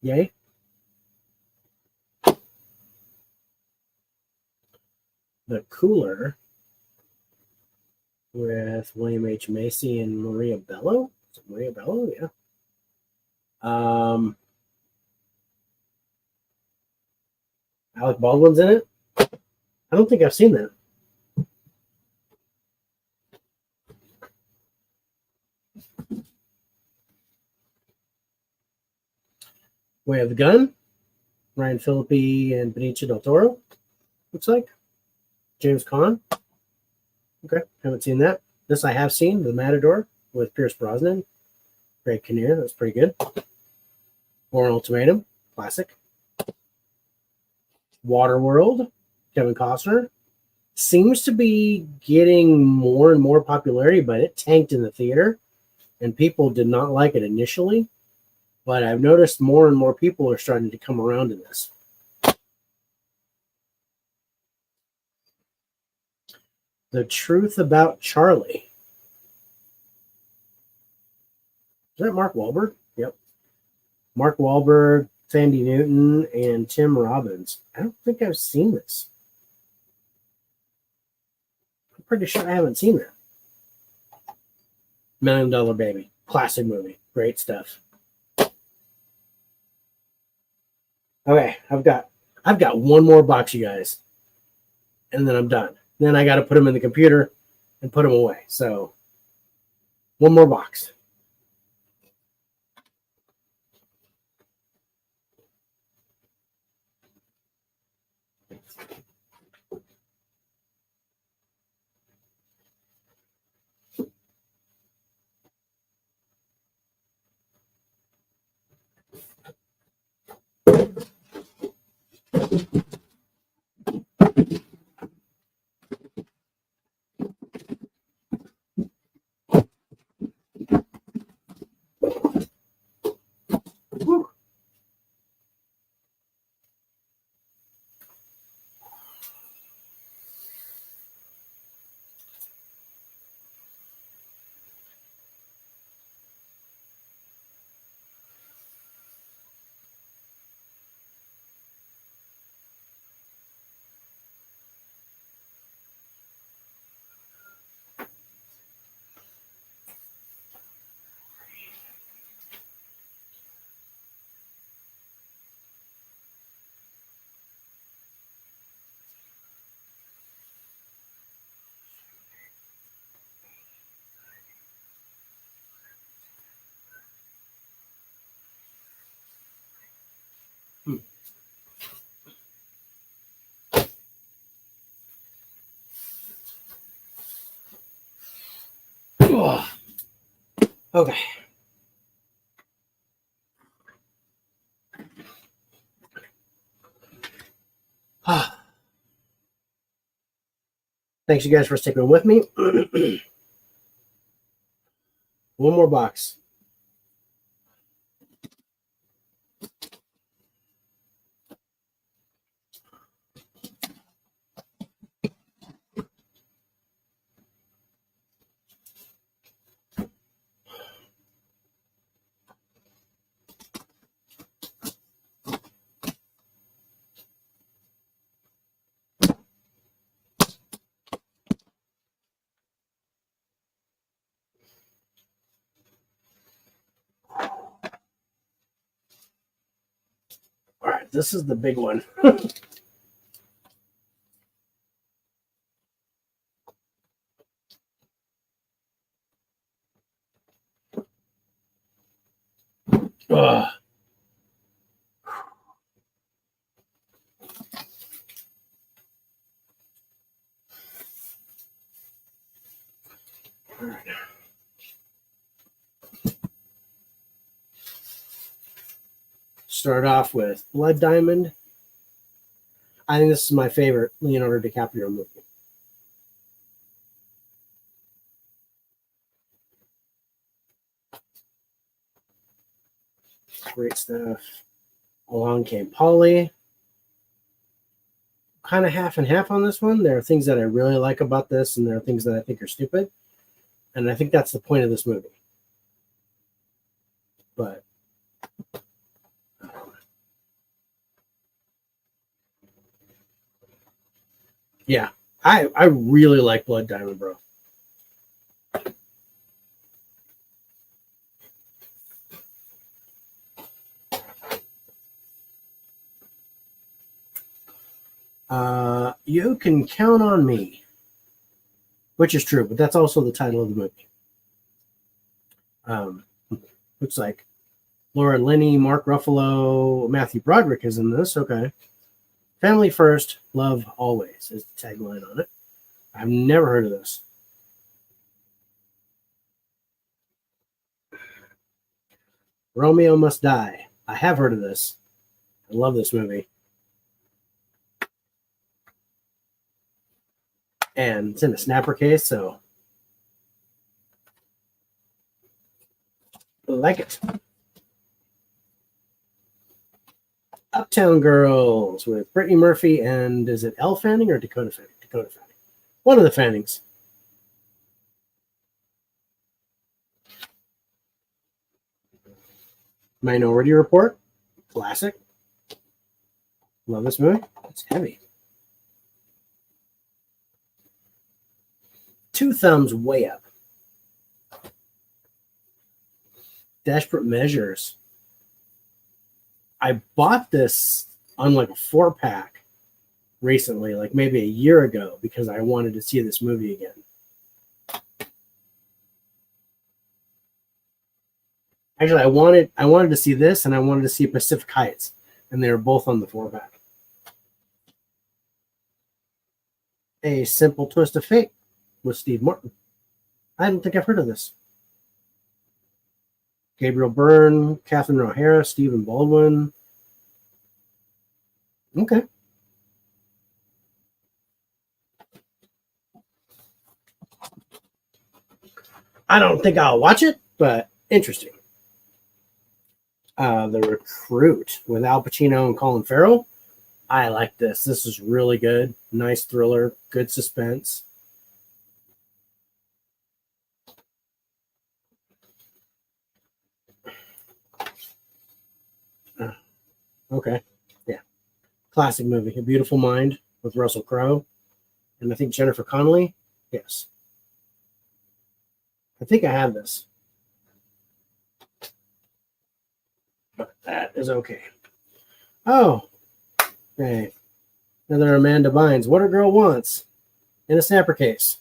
Yay. The Cooler with William H. Macy and Maria Bello. Is it Maria Bello? Yeah. Alec Baldwin's in it. I don't think I've seen that. Way of the Gun. Ryan Phillippe and Benicio del Toro. Looks like. James Caan. Okay, haven't seen that. This I have seen, The Matador with Pierce Brosnan. Greg Kinnear, that's pretty good. Born Ultimatum, classic. Waterworld, Kevin Costner. Seems to be getting more and more popularity, but it tanked in the theater, and people did not like it initially. But I've noticed more and more people are starting to come around to this. The Truth About Charlie. Is that Mark Wahlberg? Yep. Mark Wahlberg, Sandy Newton, and Tim Robbins. I don't think I've seen this. I'm pretty sure I haven't seen that. $1 Million Baby. Classic movie. Great stuff. Okay, I've got one more box, you guys. And then I'm done. Then I got to put them in the computer and put them away. So, one more box. Okay. Thanks, you guys, for sticking with me. One more box. All right, this is the big one. Ugh. All right. Start off with Blood Diamond. I think this is my favorite Leonardo DiCaprio movie. Great stuff. Along Came Polly. Kind of half and half on this one. There are things that I really like about this, and there are things that I think are stupid. And I think that's the point of this movie. But yeah, I really like Blood Diamond, bro. You Can Count on Me, which is true, but that's also the title of the movie. Looks like Laura Linney, Mark Ruffalo, Matthew Broderick is in this. Okay. Family first, love always is the tagline on it. I've never heard of this. Romeo Must Die. I have heard of this. I love this movie. And it's in a snapper case, so I like it. Uptown Girls with Brittany Murphy and is it Elle Fanning or Dakota Fanning? Dakota Fanning. One of the Fannings. Minority Report. Classic. Love this movie. It's heavy. Two Thumbs Way Up. Desperate Measures. I bought this on like a 4-pack recently, like maybe a year ago, because I wanted to see this movie again. Actually, I wanted to see this, and I wanted to see Pacific Heights, and they were both on the 4-pack. A Simple Twist of Fate with Steve Martin. I don't think I've heard of this. Gabriel Byrne, Catherine O'Hara, Stephen Baldwin. Okay. I don't think I'll watch it, but interesting. The Recruit with Al Pacino and Colin Farrell. I like this. This is really good. Nice thriller, good suspense. Okay. Yeah. Classic movie. A Beautiful Mind with Russell Crowe. And I think Jennifer Connelly. Yes. I think I have this. But that is okay. Oh. Hey. Another Amanda Bynes. What a Girl Wants. In a snapper case.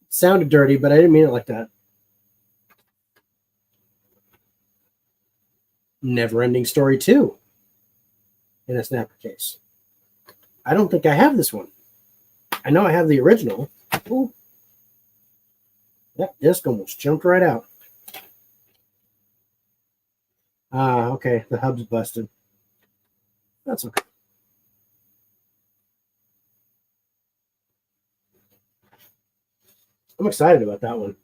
Sounded dirty, but I didn't mean it like that. Never Ending Story 2 in a snapper case. I don't think I have this one. I know I have the original. Ooh. That disc almost jumped right out. Okay. The hub's busted. That's okay. I'm excited about that one.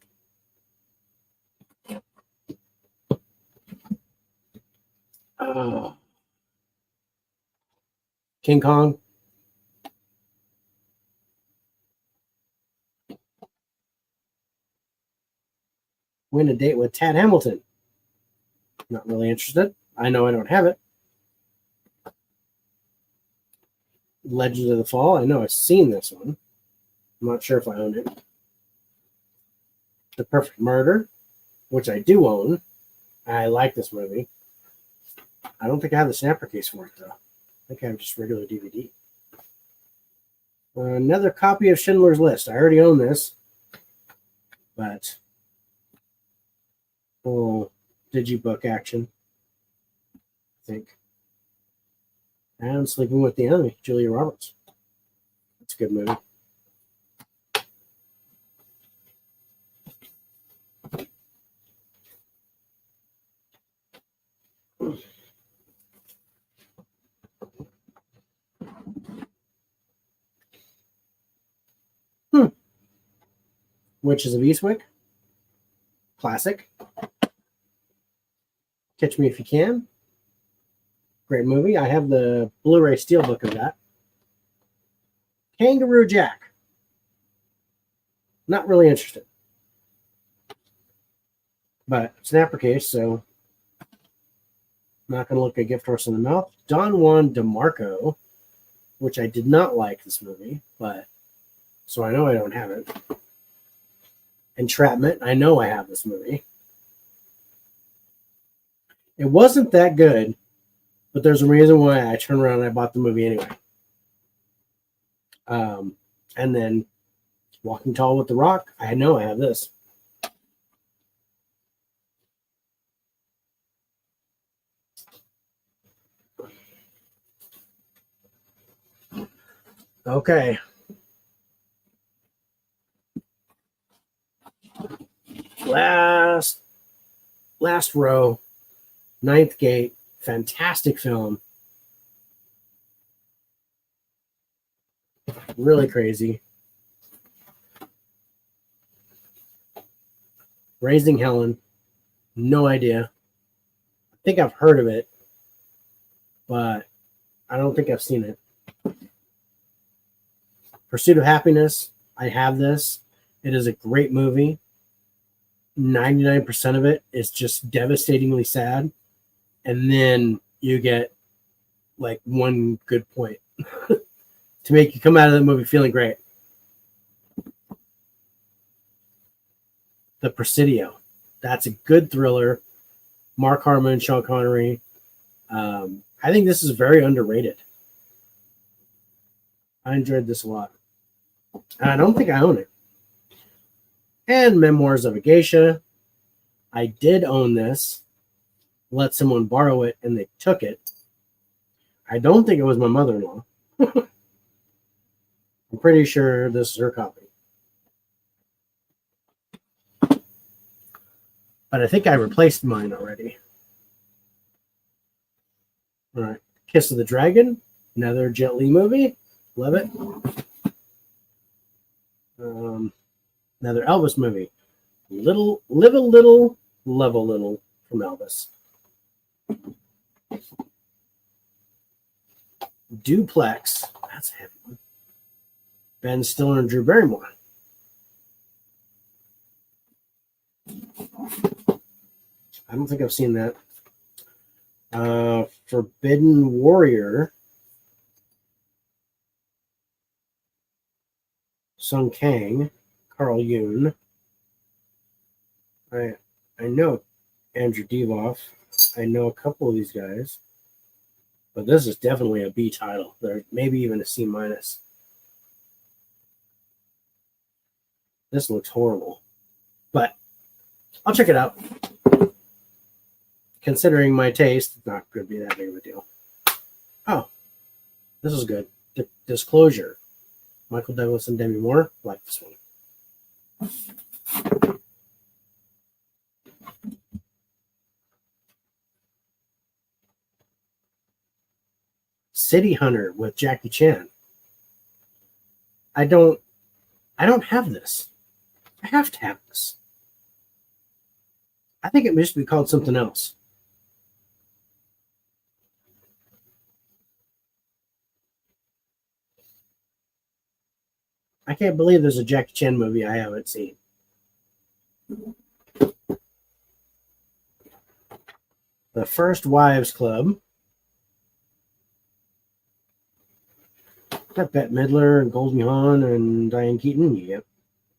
King Kong. Win a date with Tad Hamilton. Not really interested. I know I don't have it. Legends of the Fall. I know I've seen this one. I'm not sure if I own it. The Perfect Murder, which I do own. I like this movie. I don't think I have the snapper case for it, though. I think I have just regular DVD. Another copy of Schindler's List. I already own this. But, digibook action, I think. And Sleeping with the Enemy, Julia Roberts. That's a good movie. Witches of Eastwick. Classic. Catch Me If You Can. Great movie. I have the Blu-ray steelbook of that. Kangaroo Jack. Not really interested. But snapper case, so not going to look a gift horse in the mouth. Don Juan DeMarco, which I did not like this movie, but so I know I don't have it. Entrapment. I know I have this movie. It wasn't that good, but there's a reason why I turned around and I bought the movie anyway. And then Walking Tall with the Rock. I know I have this. Okay. Last row. Ninth Gate. Fantastic film. Really crazy. Raising Helen. No idea. I think I've heard of it, but I don't think I've seen it. Pursuit of Happiness. I have this. It is a great movie. 99% of it is just devastatingly sad. And then you get like one good point to make you come out of the movie feeling great. The Presidio. That's a good thriller. Mark Harmon, Sean Connery. I think this is very underrated. I enjoyed this a lot. And I don't think I own it. And Memoirs of a Geisha. I did own this. Let someone borrow it, and they took it. I don't think it was my mother-in-law. I'm pretty sure this is her copy. But I think I replaced mine already. All right. Kiss of the Dragon. Another Jet Li movie. Love it. Another Elvis movie. Live a Little, Love a Little from Elvis. Duplex. That's a heavy one. Ben Stiller and Drew Barrymore. I don't think I've seen that. Forbidden Warrior. Sung Kang. Carl Yoon. I know Andrew Devoff. I know a couple of these guys. But this is definitely a B title. There maybe even a C minus. This looks horrible. But I'll check it out. considering my taste, it's not going to be that big of a deal. Oh, this is good. Disclosure. Michael Douglas and Demi Moore. Like this one. City Hunter with Jackie Chan. I don't have this. I have to have this. I think it used to be called something else. I can't believe there's a Jackie Chan movie I haven't seen. The First Wives Club. Got Bette Midler and Goldie Hawn and Diane Keaton. Yep.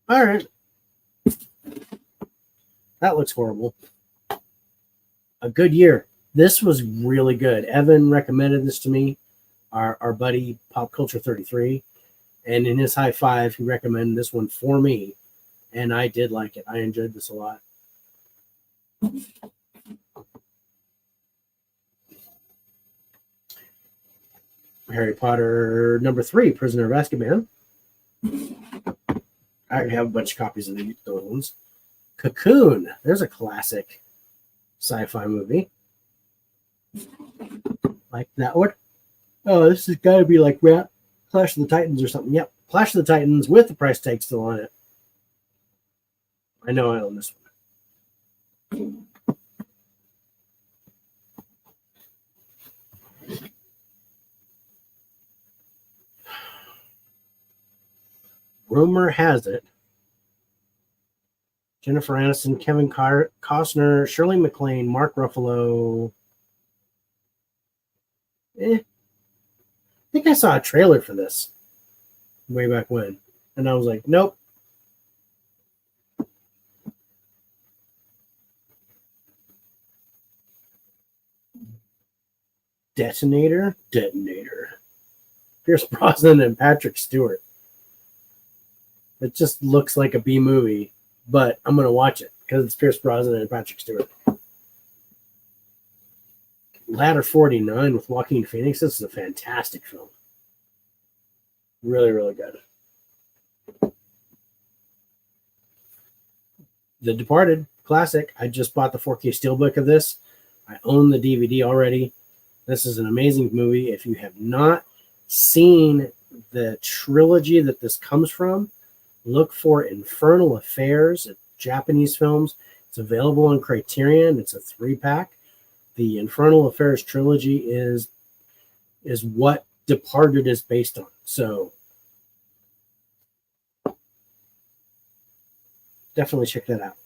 All right. That looks horrible. A good year. This was really good. Evan recommended this to me, our buddy Pop Culture 33. And in his high five, he recommended this one for me. And I did like it. I enjoyed this a lot. Harry Potter #3, Prisoner of Azkaban. I have a bunch of copies of those ones. Cocoon. There's a classic sci-fi movie. Like that one. Oh, this has got to be like Clash of the Titans or something. Yep. Clash of the Titans with the price tag still on it. I know I own this one. Rumor has it Jennifer Aniston, Kevin Costner, Shirley MacLaine, Mark Ruffalo. I think I saw a trailer for this way back when. And I was like, nope. Detonator. Pierce Brosnan and Patrick Stewart. It just looks like a B movie, but I'm going to watch it because it's Pierce Brosnan and Patrick Stewart. Ladder 49 with Joaquin Phoenix. This is a fantastic film. Really, really good. The Departed, classic. I just bought the 4K Steelbook of this. I own the DVD already. This is an amazing movie. If you have not seen the trilogy that this comes from, look for Infernal Affairs, Japanese films. It's available on Criterion. It's a 3-pack. The Infernal Affairs trilogy is what Departed is based on. So definitely check that out.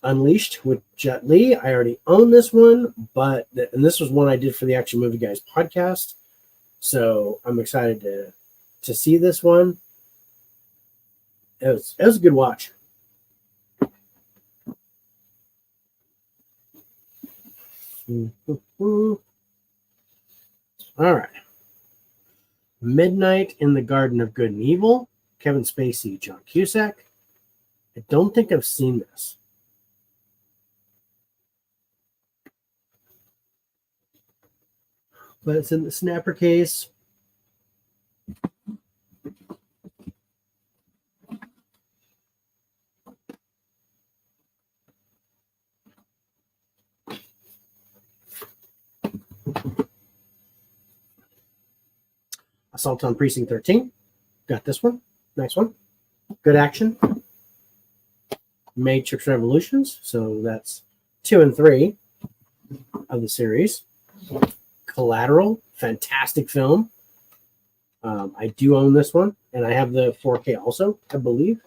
Unleashed with Jet Li. I already own this one, and this was one I did for the Action Movie Guys podcast. So I'm excited to see this one. It was a good watch. All right. Midnight in the Garden of Good and Evil. Kevin Spacey, John Cusack. I don't think I've seen this. But it's in the snapper case. Assault on Precinct 13. Got this one. Nice one. Good action. Matrix Revolutions. So that's 2 and 3 of the series. Collateral. Fantastic film. I do own this one. And I have the 4K also, I believe.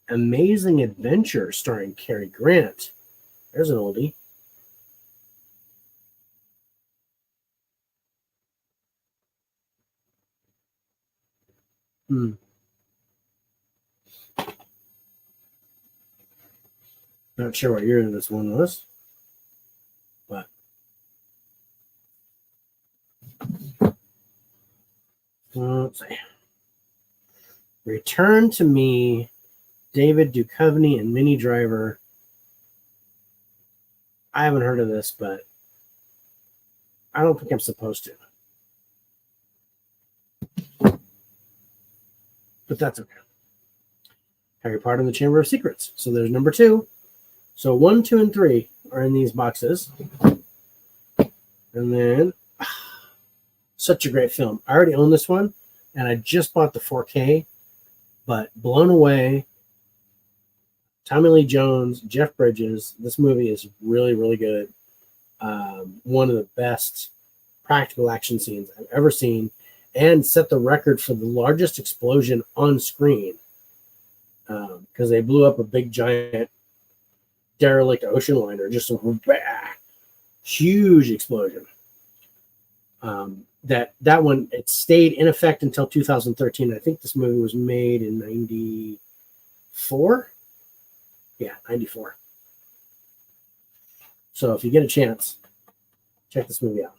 Amazing Adventure starring Cary Grant. There's an oldie. Not sure what year this one was, but Return to Me, David Duchovny and Minnie Driver. I haven't heard of this, but I don't think I'm supposed to. But that's okay. Harry Potter and the Chamber of Secrets. So there's number 2. So 1, 2, and 3 are in these boxes. And then, such a great film. I already own this one, and I just bought the 4K, but blown away. Tommy Lee Jones, Jeff Bridges. This movie is really, really good. One of the best practical action scenes I've ever seen, and set the record for the largest explosion on screen, because they blew up a big giant derelict ocean liner, just a huge explosion. That one, it stayed in effect until 2013. I think this movie was made in 94. Yeah, 94. So if you get a chance, check this movie out.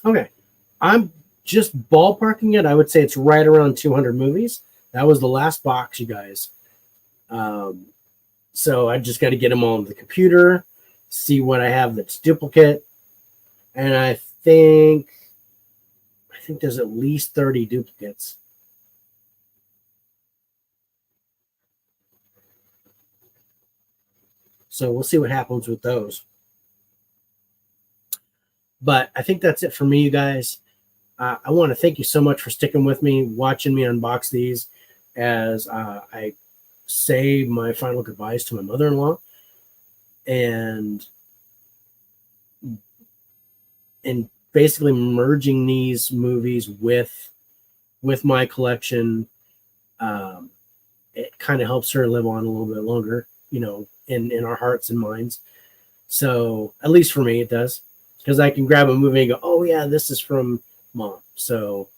Okay, I'm just ballparking it. I would say it's right around 200 movies. That was the last box, you guys. So I just got to get them all on the computer, see what I have that's duplicate, and I think there's at least 30 duplicates. So we'll see what happens with those. But I think that's it for me, you guys. I want to thank you so much for sticking with me, watching me unbox these as I say my final goodbyes to my mother-in-law, and basically merging these movies with my collection. It kind of helps her live on a little bit longer, in our hearts and minds. So at least for me, it does, because I can grab a movie and go, oh yeah, this is from Mom. So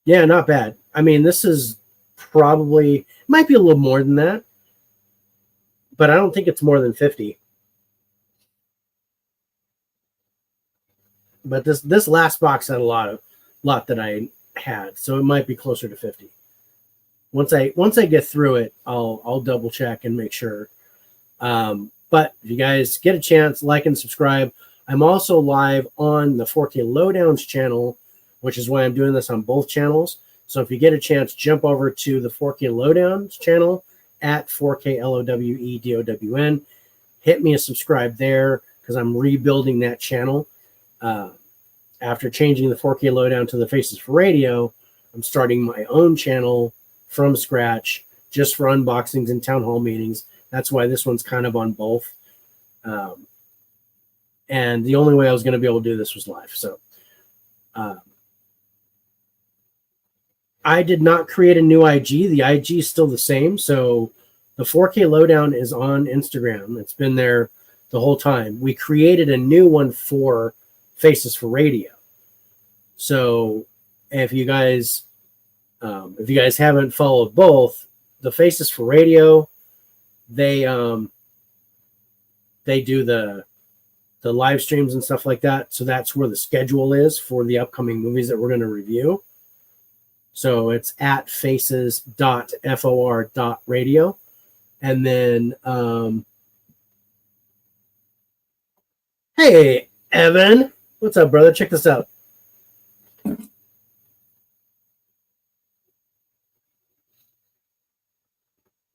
yeah, not bad. I mean, this is probably, might be a little more than that, but I don't think it's more than 50. But this last box had a lot that I had, so it might be closer to 50. Once I get through it, I'll double check and make sure. But if you guys get a chance, like and subscribe. I'm also live on the 4K Lowdowns channel, which is why I'm doing this on both channels. So if you get a chance, jump over to the 4K Lowdowns channel at 4K LOWEDOWN. Hit me a subscribe there, because I'm rebuilding that channel. After changing the 4K Lowdown to the Faces for Radio, I'm starting my own channel from scratch, just for unboxings and town hall meetings. That's why this one's kind of on both. And the only way I was going to be able to do this was live. So I did not create a new IG. The IG is still the same. So the 4K Lowdown is on Instagram. It's been there the whole time. We created a new one for Faces for Radio. So if you guys haven't followed both, the Faces for Radio, they do the live streams and stuff like that. So that's where the schedule is for the upcoming movies that we're going to review. So it's at faces.for.radio. And then, hey, Evan, what's up, brother? Check this out.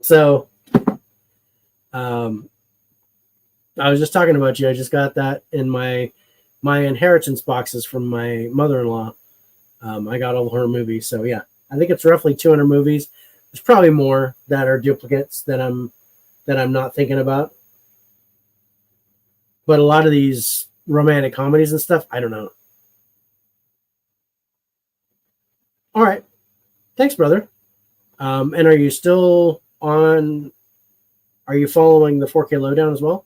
So, I was just talking about you. I just got that in my inheritance boxes from my mother-in-law. I got all her movies. So yeah, I think it's roughly 200 movies. There's probably more that are duplicates that I'm not thinking about. But a lot of these romantic comedies and stuff, I don't know. All right. Thanks, brother. And are you still on? Are you following the 4K Lowdown as well?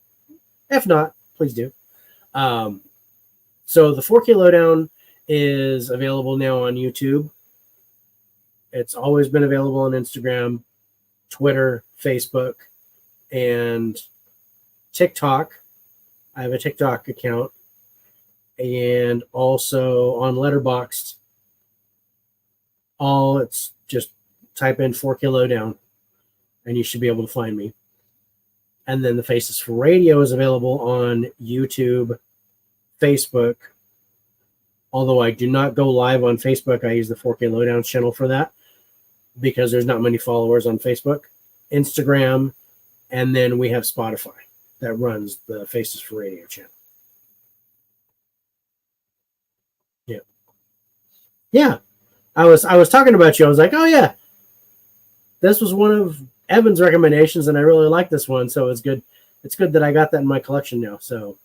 If not, please do. So the 4K Lowdown is available now on YouTube. It's always been available on Instagram. Twitter, Facebook, and TikTok. I have a TikTok account, and also on Letterboxd. It's just type in 4K Lowdown, and you should be able to find me. And then the Faces for Radio is available on YouTube, Facebook. Although I do not go live on Facebook, I use the 4K Lowdown channel for that because there's not many followers on Facebook, Instagram, and then we have Spotify that runs the Faces for Radio channel. Yeah. I was talking about you. I was like, oh yeah, this was one of Evan's recommendations, and I really like this one. So it's good. It's good that I got that in my collection now. So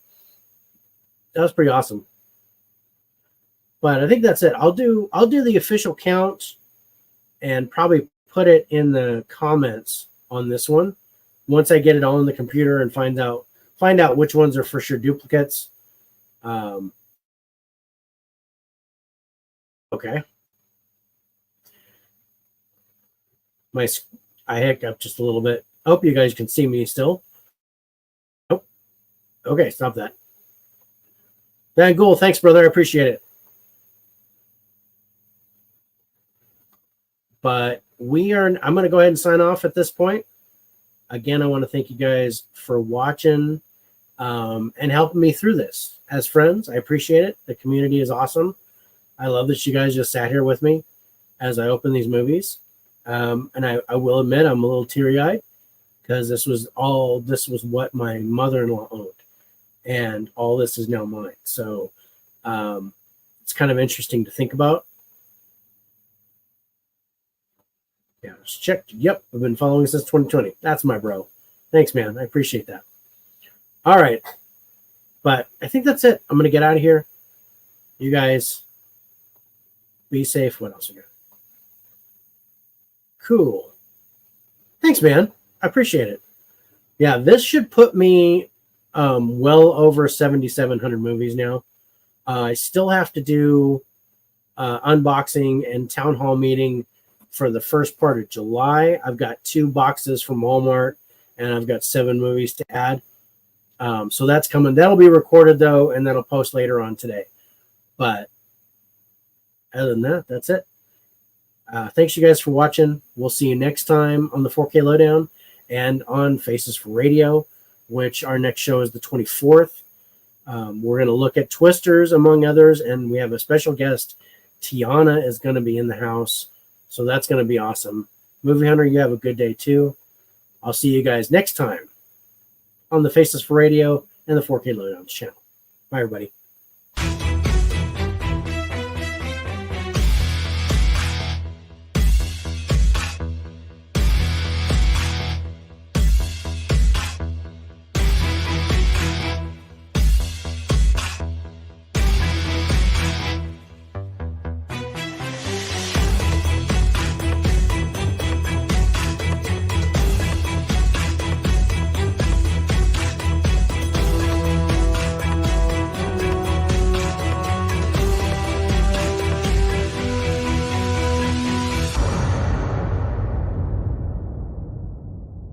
that was pretty awesome. But I think that's it. I'll do the official count and probably put it in the comments on this one once I get it all in the computer and find out which ones are for sure duplicates. Okay. I hiccuped just a little bit. I hope you guys can see me still. Oh, okay, stop that. Van Gould, thanks, brother. I appreciate it. But I'm going to go ahead and sign off at this point. Again, I want to thank you guys for watching and helping me through this. As friends, I appreciate it. The community is awesome. I love that you guys just sat here with me as I open these movies. And I will admit I'm a little teary-eyed because this was what my mother-in-law owned. And all this is now mine. So it's kind of interesting to think about. Yeah, just checked. Yep, I've been following since 2020. That's my bro. Thanks, man. I appreciate that. All right. But I think that's it. I'm going to get out of here. You guys be safe. What else we got? Cool. Thanks, man. I appreciate it. Yeah, this should put me well over 7,700 movies now. I still have to do unboxing and town hall meeting for the first part of July. I've got 2 boxes from Walmart, and I've got 7 movies to add. So that's coming. That'll be recorded, though, and that'll post later on today. But other than that, that's it. Thanks, you guys, for watching. We'll see you next time on the 4K Lowdown and on Faces for Radio, which our next show is the 24th. We're going to look at Twisters, among others, and we have a special guest. Tiana is going to be in the house, so that's going to be awesome. Movie Hunter, you have a good day, too. I'll see you guys next time on the Faces for Radio and the 4K Lowdown channel. Bye, everybody.